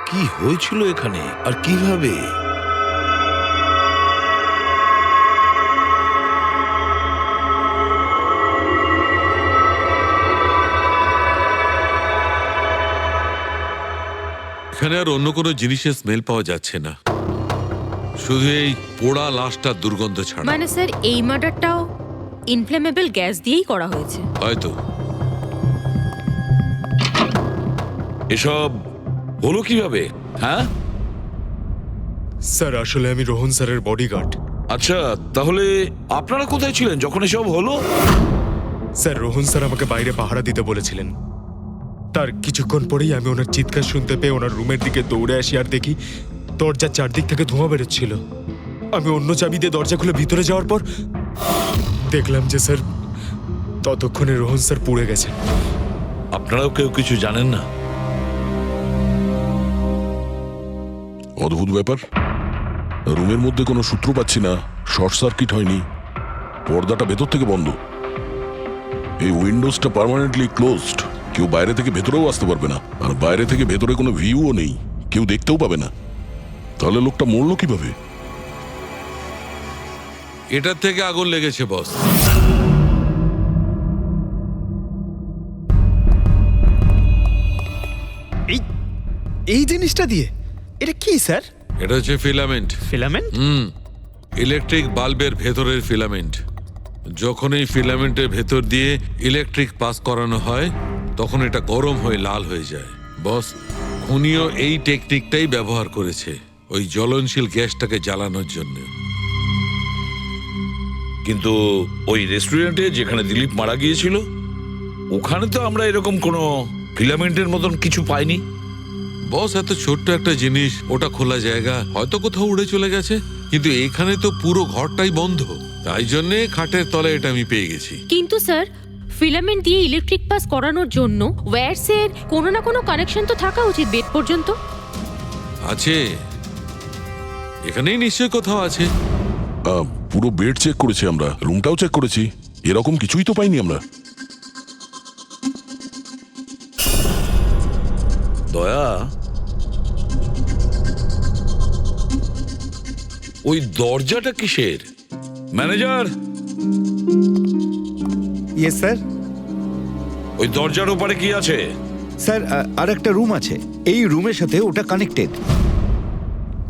কি হয়েছিল এখানে আর কিভাবে? এখানে আর অন্য কোনো জিনিসের স্মেল পাওয়া যাচ্ছে না, শুধু এই পোড়া লাশটার দুর্গন্ধ ছাড়া। মানে স্যার, এই মার্ডারটাও ইনফ্লেমেবল গ্যাস দিয়েই করা হয়েছে হয়তো। এসব হলো কিভাবে? হ্যাঁ স্যার, আসলে আমি রোহন স্যারের বডিগার্ড। আচ্ছা, তাহলে আপনারা কোথায় ছিলেন যখন এসব হলো? স্যার, রোহন স্যার আমাকে বাইরে পাহারা দিতে বলেছিলেন। তার কিছুক্ষণ পরেই আমি ওনার চিৎকার শুনতে পেয়ে ওনার রুমের দিকে দৌড়ে আসি আর দেখি দরজার চারদিক থেকে ধোঁয়া বেরোচ্ছিল। আমি অন্য চাবি দিয়ে দরজা খুলে ভিতরে যাওয়ার পর দেখলাম যে স্যার ততক্ষণে রোহন স্যার পুড়ে গেছেন। আপনারাও কেউ কিছু জানেন না? অদ্ভুত ব্যাপার, রুমের মধ্যে কোনো সূত্র পাচ্ছি না, শর্ট সার্কিট হয়নি, পর্দাটা ভেতর থেকে বন্ধ, এই উইন্ডোজটা পার্মানেন্টলি ক্লোজড, কেউ বাইরে থেকে ভেতরেও আসতে পারবে না, আর বাইরে থেকে ভেতরে কোনো ভিউও নেই, কেউ দেখতেও পাবে না। তাহলে লোকটা মরলো কিভাবে? এটার থেকে আগুন লেগেছে বস। এই জিনিসটা দিয়ে? এটা কি স্যার? এটা হচ্ছে ফিলামেন্ট। ফিলামেন্ট? ইলেকট্রিক বাল্বের ভেতরের ফিলামেন্ট। যখন এই ফিলামেন্টের ভেতর দিয়ে ইলেকট্রিক পাস করানো হয় তখন এটা গরম হয়ে লাল হয়ে যায়। বস, খুনিও এই টেকনিকটাই ব্যবহার করেছে ওই জ্বলনশীল গ্যাসটাকে জ্বালানোর জন্য। কিন্তু ওই রেস্টুরেন্টে যেখানে দিলীপ মারা গিয়েছিল ওখানে তো আমরা এরকম কোনো ফিলামেন্টের মতন কিছু পাইনি। বস, এত ছোট্ট একটা জিনিস, ওটা খোলা জায়গা, হয়তো কোথাও উড়ে চলে গেছে, কিন্তু এখানে তো পুরো ঘরটাই বন্ধ, তাই জন্যে খাটের তলায় এটা আমি পেয়ে গেছি। কিন্তু স্যার, ফিলামেন্ট দিয়ে ইলেকট্রিক পাস করানোর জন্য ওয়্যারসের কোনো না কোনো কানেকশন তো থাকা উচিত বেড পর্যন্ত। আছে, এখানেই নিশ্চয় কোথাও আছে। পুরো বেড চেক করেছি আমরা, রুমটাও চেক করেছি, এরকম কিছুই তো পাইনি আমরা। দয়া, ওই দরজাটা কিসের? ম্যানেজার। Yes sir. ওই দরজার ওপারে কি আছে? স্যার, আর একটা রুম আছে, এই রুমের সাথে ওটা কানেক্টেড।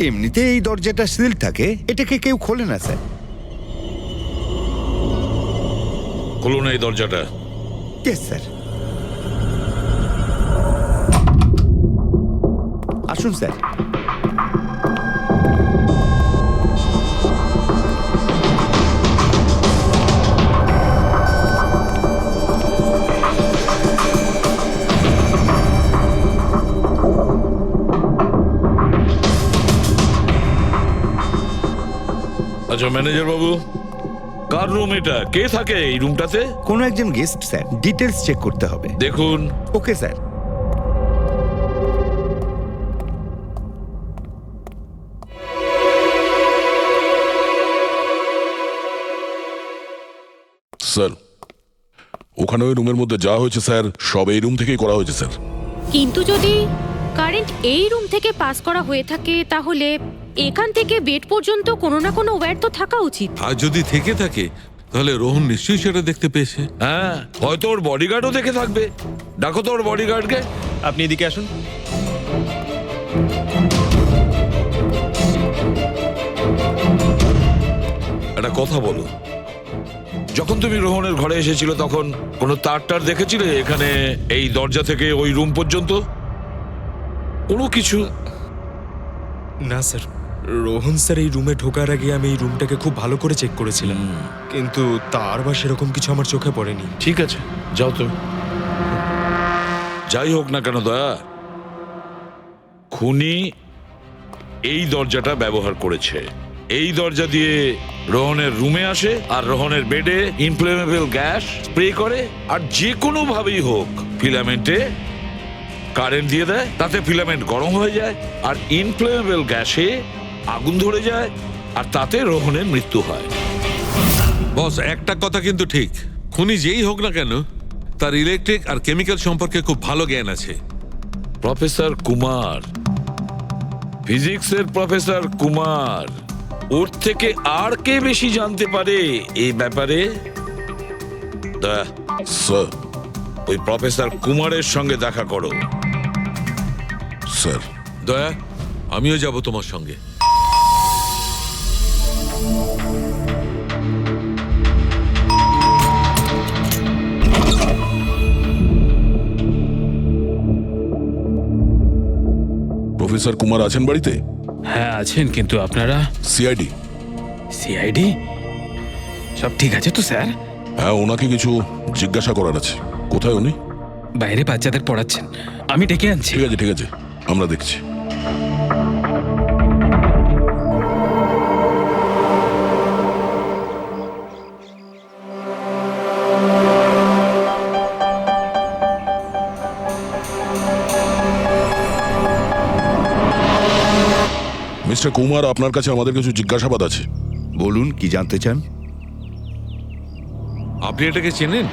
এমনিতে এই দরজাটা সিল থাকে, এটাকে কেউ খোলে না স্যার। খুলুন এই দরজাটা। Yes sir. আসুন স্যার। আচ্ছা ম্যানেজার বাবু, কার রুম এটা? কে থাকে এই রুমটাতে? কোনো একজন গেস্ট স্যার, ডিটেলস চেক করতে হবে। দেখুন। Okay sir. স্যার, ওখানে ওই রুমের মধ্যে যা হয়েছে স্যার, সব এই রুম থেকেই করা হয়েছে স্যার। কিন্তু যদি কারেন্ট এই রুম থেকে পাস করা হয়ে থাকে তাহলে এখান থেকে বেড পর্যন্ত কোনো না কোনো ওয়্যার তো থাকা উচিত। আর যদি থেকে থাকে তাহলে রোহন নিশ্চয়ই সেটা দেখতে পেয়েছে। হ্যাঁ, হয়তো ওর বডিগার্ডও দেখে থাকবে। ডাকো তো ওর বডিগার্ডকে। আপনি এদিকে আসুন। একটা কথা বলো, যখন তুমি রোহনের ঘরে এসেছিল তখন কোনো তার দেখেছিলে এখানে এই দরজা থেকে ওই রুম পর্যন্ত? কোনো কিছু? না স্যার, রোহন স্যার এই রুমে ঢোকার আগে আমি এই রুমটাকে খুব ভালো করে চেক করেছিলাম, কিন্তু তার বা সেরকম কিছু আমার চোখে পড়েনি। ঠিক আছে, যাও তুমি। যাই হোক না কেন দয়া, খুনি এই দরজাটা ব্যবহার করেছে। এই দরজা দিয়ে রোহনের রুমে আসে আর রোহনের বেডে ইনফ্লেমেবল গ্যাস স্প্রে করে, আর যে কোনো ভাবেই হোক ফিলামেন্টে কারেন্ট দিয়ে দেয়, তাতে ফিলামেন্ট গরম হয়ে যায় আর ইনফ্লেমেবল গ্যাসে আগুন ধরে যায়, আর তাতে রোহনের মৃত্যু হয়। বস, একটা কথা কিন্তু ঠিক, খুনি যেই হোক না কেন তার ইলেকট্রিক আর কেমিক্যাল সম্পর্কে খুব ভালো জ্ঞান আছে। প্রফেসর কুমার, ফিজিক্সের প্রফেসর কুমার, ওর থেকে আর কে বেশি জানতে পারে এই ব্যাপারে? স্যার, ওই প্রফেসর কুমারের সঙ্গে দেখা করো। স্যার। দয়া, আমিও যাব তোমার সঙ্গে। প্রফেসর কুমার আছেন বাড়িতে? হ্যাঁ আছেন, কিন্তু আপনারা? সিআইডি। সিআইডি? সব ঠিক আছে তো স্যার? হ্যাঁ, ওনাকে কিছু জিজ্ঞাসা করার আছে। কোথায় উনি? বাইরে বাচ্চাদের পড়াচ্ছেন, আমি ডেকে আনছি। ঠিক আছে ঠিক আছে, আমরা দেখছি। মিস্টার কুমার, আপনার কাছে আমাদের কিছু জিজ্ঞাসাবাদ আছে। বলুন, কি জানতে চান? আপনি এটাকে চেনেন?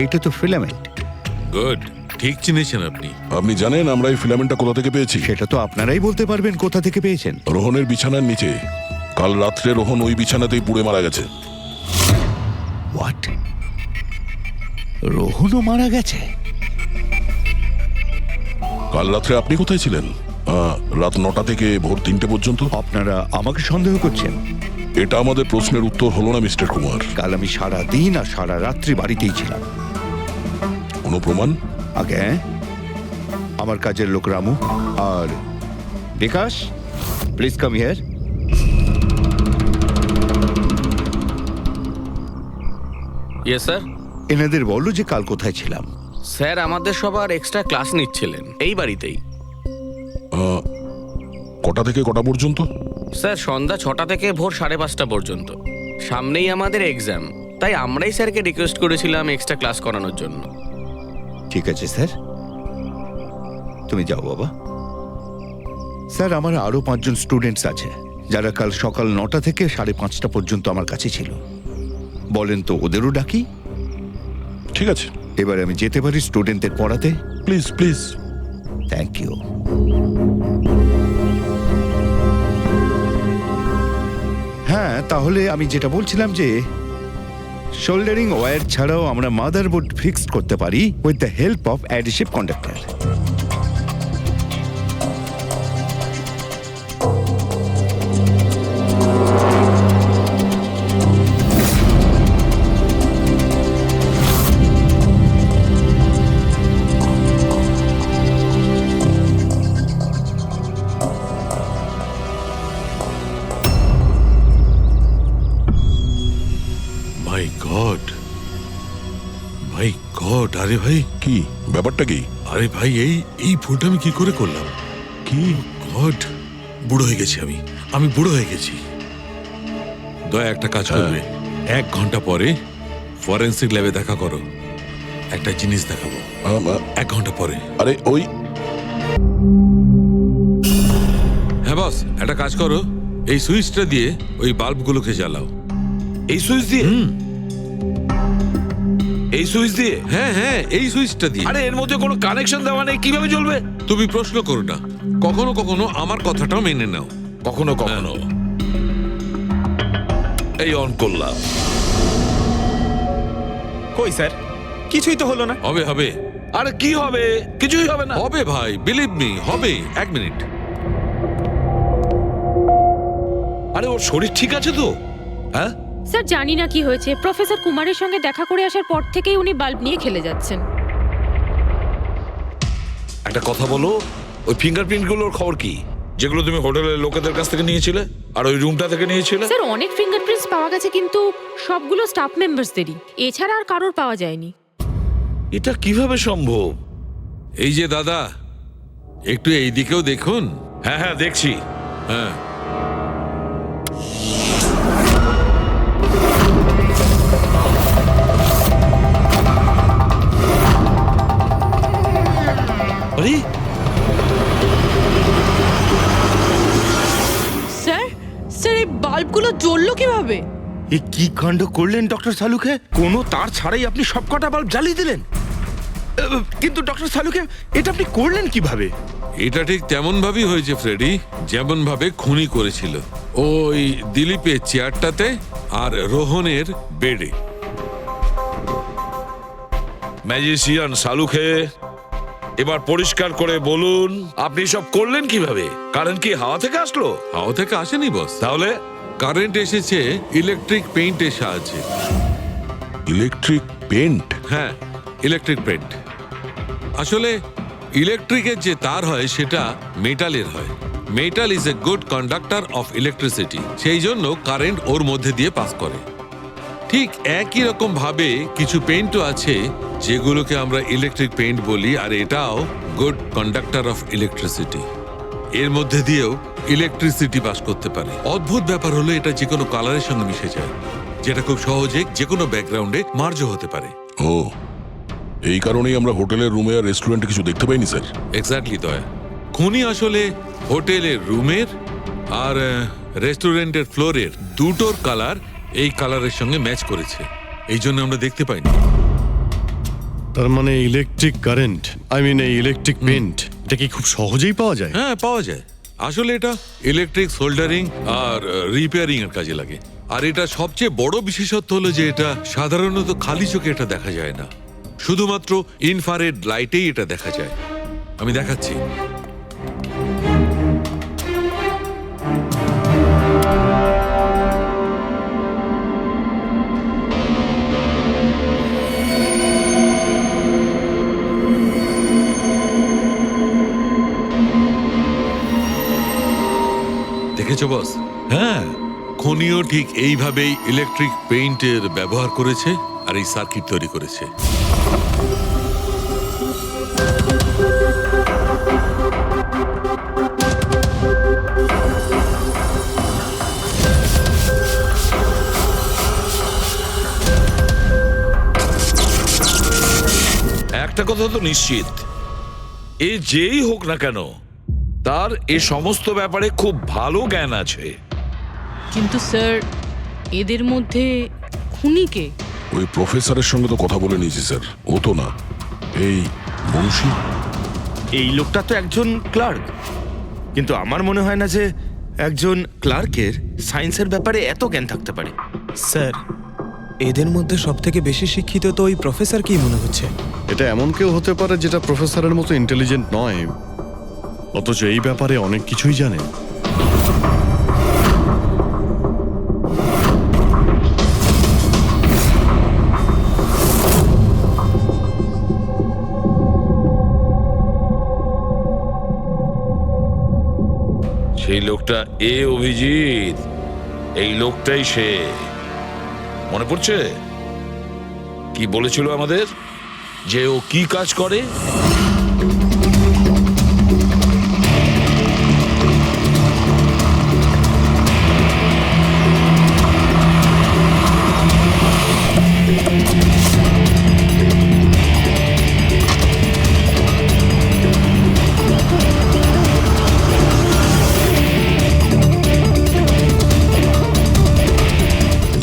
এটা তো ফিলামেন্ট। গুড, ঠিক চিনেছেন আপনি। আপনি জানেন আমরা এই ফিলামেন্টটা কোথা থেকে পেয়েছি? সেটা তো আপনারাই বলতে পারবেন কোথা থেকে পেয়েছেন। রোহনের বিছানার নিচে। কাল রাত্রে রোহন ওই বিছানাতেই পুড়ে মারা গেছে। হোয়াট? রোহনও মারা গেছে? কাল রাত্রে আপনি কোথায় ছিলেন? রাত 9টা থেকে ভোর 3টে পর্যন্ত। আপনারা আমাকে সন্দেহ করছেন? এটা আমাদের প্রশ্নের উত্তর হলো না মিস্টার কুমার। কাল আমি সারা দিন আর সারা রাত্রি বাড়িতেই ছিলাম। কোনো প্রমাণ? আগে আমার কাজের লোক রামু আর Bikash, please come here. Yes sir. এনাদের বললো যে কাল কোথায় ছিলাম। স্যার আমাদের সবার এক্সট্রা ক্লাস নিচ্ছিলেন এই বাড়িতেই। কটা থেকে কটা পর্যন্ত? স্যার সন্ধ্যা 6টা থেকে ভোর 5:30 পর্যন্ত। সামনেই আমাদের এক্সাম, তাই আমরাই স্যারকে রিকোয়েস্ট করেছিলাম এক্সট্রা ক্লাস করানোর জন্য। ঠিক আছে স্যার, তুমি যাও বাবা। স্যার, আমার আরো 5 জন স্টুডেন্টস আছে যারা কাল সকাল 9টা থেকে 5:30 পর্যন্ত আমার কাছে ছিল। বলেন তো ওদেরও ডাকি? ঠিক আছে, এবার আমি যেতে পারি স্টুডেন্টদের পড়াতে? Please please. Thank you. হ্যাঁ, তাহলে আমি যেটা বলছিলাম যে শোল্ডারিং ওয়্যার ছাড়াও আমরা মাদারবোর্ড ফিক্সড করতে পারি with the help of adhesive conductor. My god, my god! আরে ভাই, কি ব্যাপারটা? কি? আরে ভাই, এই ভুলটা আমি কি করে করলাম? কি গড, বুড়ো হয়ে গেছি আমি বুড়ো হয়ে গেছি। দয়া একটা কাজ করবে, 1 ঘন্টা পরে ফরেন্সিক ল্যাবে দেখা করো। একটা জিনিস দেখাবো। 1 ঘন্টা পরে। আরে ওই, হ্যাঁ বস, একটা কাজ করো, এই সুইচটা দিয়ে ওই বাল্বগুলোকে জ্বালাও। এই সুইচ দিয়ে? এই সুইচ দিয়ে? হ্যাঁ হ্যাঁ, এই সুইচটা দিয়ে। আরে এর মধ্যে কোনো কানেকশন দেওয়া নেই, কিভাবে জ্বলবে? তুমি প্রশ্ন করো না, কখনো কখনো আমার কথাটাও মেনে নাও। কখনো কখনো। এই অন করলাম। কই স্যার, কিছুই তো হলো না। হবে হবে। আরে কি হবে? কিছুই হবে না। হবে ভাই, বিলিভ মি, হবে। 1 মিনিট। আরে ওর শরীর ঠিক আছে তো? হ্যাঁ স্যার, জানি না কি হয়েছে, প্রফেসর কুমারের সঙ্গে দেখা করে আসার পর থেকেই উনি বাল্ব নিয়ে খেলে যাচ্ছেন। একটা কথা বলো, ওই ফিঙ্গারপ্রিন্ট গুলোর খবর কি, যেগুলো তুমি হোটেলের লোকেদের কাছ থেকে নিয়েছিলে আর ওই রুমটা থেকে নিয়েছিলে? স্যার, অনেক ফিঙ্গারপ্রিন্টস পাওয়া গেছে, কিন্তু সবগুলো স্টাফ মেম্বারসদেরই, এছাড়া আর কারোর পাওয়া যায়নি। এটা কিভাবে সম্ভব? এই যে দাদা, একটু এই দিকেও দেখুন। হ্যাঁ হ্যাঁ, দেখছি। হ্যাঁ, আরে স্যার, স্যার এই বাল্বগুলো জ্বললো কিভাবে? এ কি কাণ্ড করলেন ডক্টর সালুকে? কোনো তার ছাড়াই আপনি সবকটা বাল্ব জ্বালিয়ে দিলেন। কিন্তু ডক্টর সালুকে, এটা আপনি করলেন কিভাবে? এটা ঠিক তেমন ভাবেই হয়েছে ফ্রেডি, যেমন ভাবে খুনি করেছিল। ওই দিলীপের চেয়ারটাতে আর রোহনের বেডে। ম্যাজিশিয়ান সালুখে, এবার পরিষ্কার করে বলুন আপনি সব করলেন কিভাবে? কারেন্ট কি হাওয়া থেকে আসলো? হাওয়া থেকে আসেনি বস। তাহলে? কারেন্ট এসেছে ইলেকট্রিক পেইন্টের সাহায্যে। Electric paint? হ্যাঁ, ইলেকট্রিক পেইন্ট। আসলে ইলেকট্রিকের যে তার হয় সেটা মেটালের হয়। Metal is a good conductor of electricity, সেই জন্য কারেন্ট ওর মধ্যে দিয়ে পাস করে। ঠিক একই রকম ভাবে কিছু পেইন্টও আছে যেগুলোকে আমরা ইলেকট্রিক পেইন্ট বলি, আর এটাও গুড কন্ডাক্টর অফ ইলেকট্রিসিটি। এর মধ্যে দিয়েও ইলেকট্রিসিটি পাস করতে পারে। অদ্ভুত ব্যাপার হলো এটা যে কোনো কালারের সঙ্গে মিশে যায়, যেটা খুব সহজে যে কোনো ব্যাকগ্রাউন্ডে মার্জ হতে পারে। ও, এই কারণেই আমরা হোটেলের রুমে আর রেস্টুরেন্টে কিছু দেখতে পাইনি স্যার। এক্স্যাক্টলি দয়া। খুনি আসলে হোটেলের রুমের আর রেস্টুরেন্টের ফ্লোরের দুটোর কালার এই কালারের সঙ্গে ম্যাচ করেছে, এই জন্য আমরা দেখতে পাইনি। তার মানে ইলেকট্রিক কারেন্ট, এই ইলেকট্রিক পেন্ট, এটা কি খুব সহজেই পাওয়া যায়? হ্যাঁ, পাওয়া যায়। আসলে এটা ইলেকট্রিক সোল্ডারিং আর রিপেয়ারিং এর কাজে লাগে। আর এটা সবচেয়ে বড় বিশেষত্ব হলো যে এটা সাধারণত খালি চোখে এটা দেখা যায় না, শুধুমাত্র ইনফ্রারেড লাইটেই এটা দেখা যায়। আমি দেখাচ্ছি। দেখেছো বস? হ্যাঁ, খনিও ঠিক এইভাবেই ইলেকট্রিক পেইন্টের ব্যবহার করেছে আর এই সার্কিট তৈরি করেছে। একটা কথা তো নিশ্চিত, এ যেই হোক না কেন তার এ সমস্ত ব্যাপারে খুব ভালো জ্ঞান আছে। কিন্তু স্যার, এদের মধ্যে খুনিকে ওই প্রফেসরের সঙ্গে তো কথা বলে নিয়েছি স্যার, ও তো না। এই বংশী, এই লোকটা তো একজন ক্লার্ক, কিন্তু আমার মনে হয় না যে একজন ক্লার্কের সায়েন্সের ব্যাপারে এত জ্ঞান থাকতে পারে। স্যার, এদের মধ্যে সব থেকে বেশি শিক্ষিত তো ওই প্রফেসর কি মনে হচ্ছে? এটা এমন কেউ হতে পারে যেটা প্রফেসরের মতো ইন্টেলিজেন্ট নয়, অথচ এই ব্যাপারে অনেক কিছুই জানে। সেই লোকটা অভিজিৎ, এই লোকটাই সে। মনে পড়ছে কি বলেছিল আমাদের, যে ও কি কাজ করে?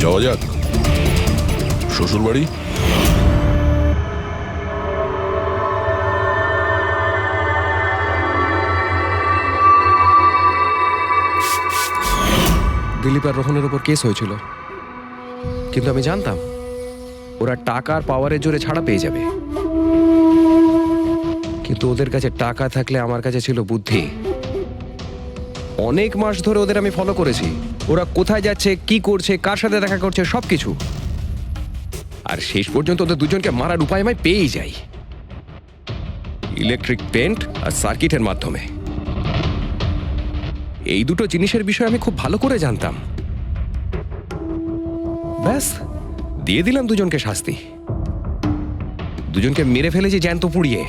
যাওয়া যাক শ্বশুর বাড়ি। দিলীপ আর রোহনের উপর কেস হয়েছিল, কিন্তু আমি জানতাম ওরা টাকার পাওয়ারের জোরে ছাড়া পেয়ে যাবে। কিন্তু ওদের কাছে টাকা থাকলে আমার কাছে ছিল বুদ্ধি। অনেক মাস ধরে ওদের আমি ফলো করেছি, ওরা কোথায় যাচ্ছে, কি করছে, কার সাথে দেখা করছে, সবকিছু। আর শেষ পর্যন্ত ওদের দুজনকে মারার উপায় আমি পেয়েই যাই, ইলেকট্রিক পেন্ট আর সার্কিটের মাধ্যমে। এই দুটো জিনিসের বিষয়ে আমি খুব ভালো করে জানতাম। ব্যাস, দিয়ে দিলাম দুজনকে শাস্তি। দুজনকে মেরে ফেলেছি জ্যান্ত পুড়িয়ে,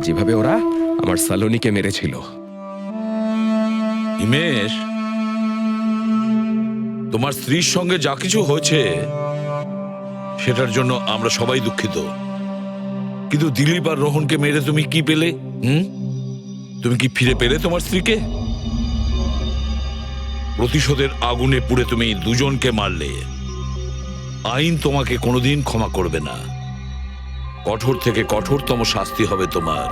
যেভাবে ওরা আমার সালোনিকে মেরেছিল। হিমেশ, তোমার স্ত্রীর সঙ্গে যা কিছু হয়েছে সেটার জন্য আমরা সবাই দুঃখিত, কিন্তু দিলীপ আর রোহনকে মেরে তুমি কি পেলে? তুমি কি ফিরে পেলে তোমার স্ত্রীকে? প্রতিশোধের আগুনে পুড়ে তুমি দুজনকে মারলে, আইন তোমাকে কোনোদিন ক্ষমা করবে না। কঠোর থেকে কঠোরতম শাস্তি হবে তোমার।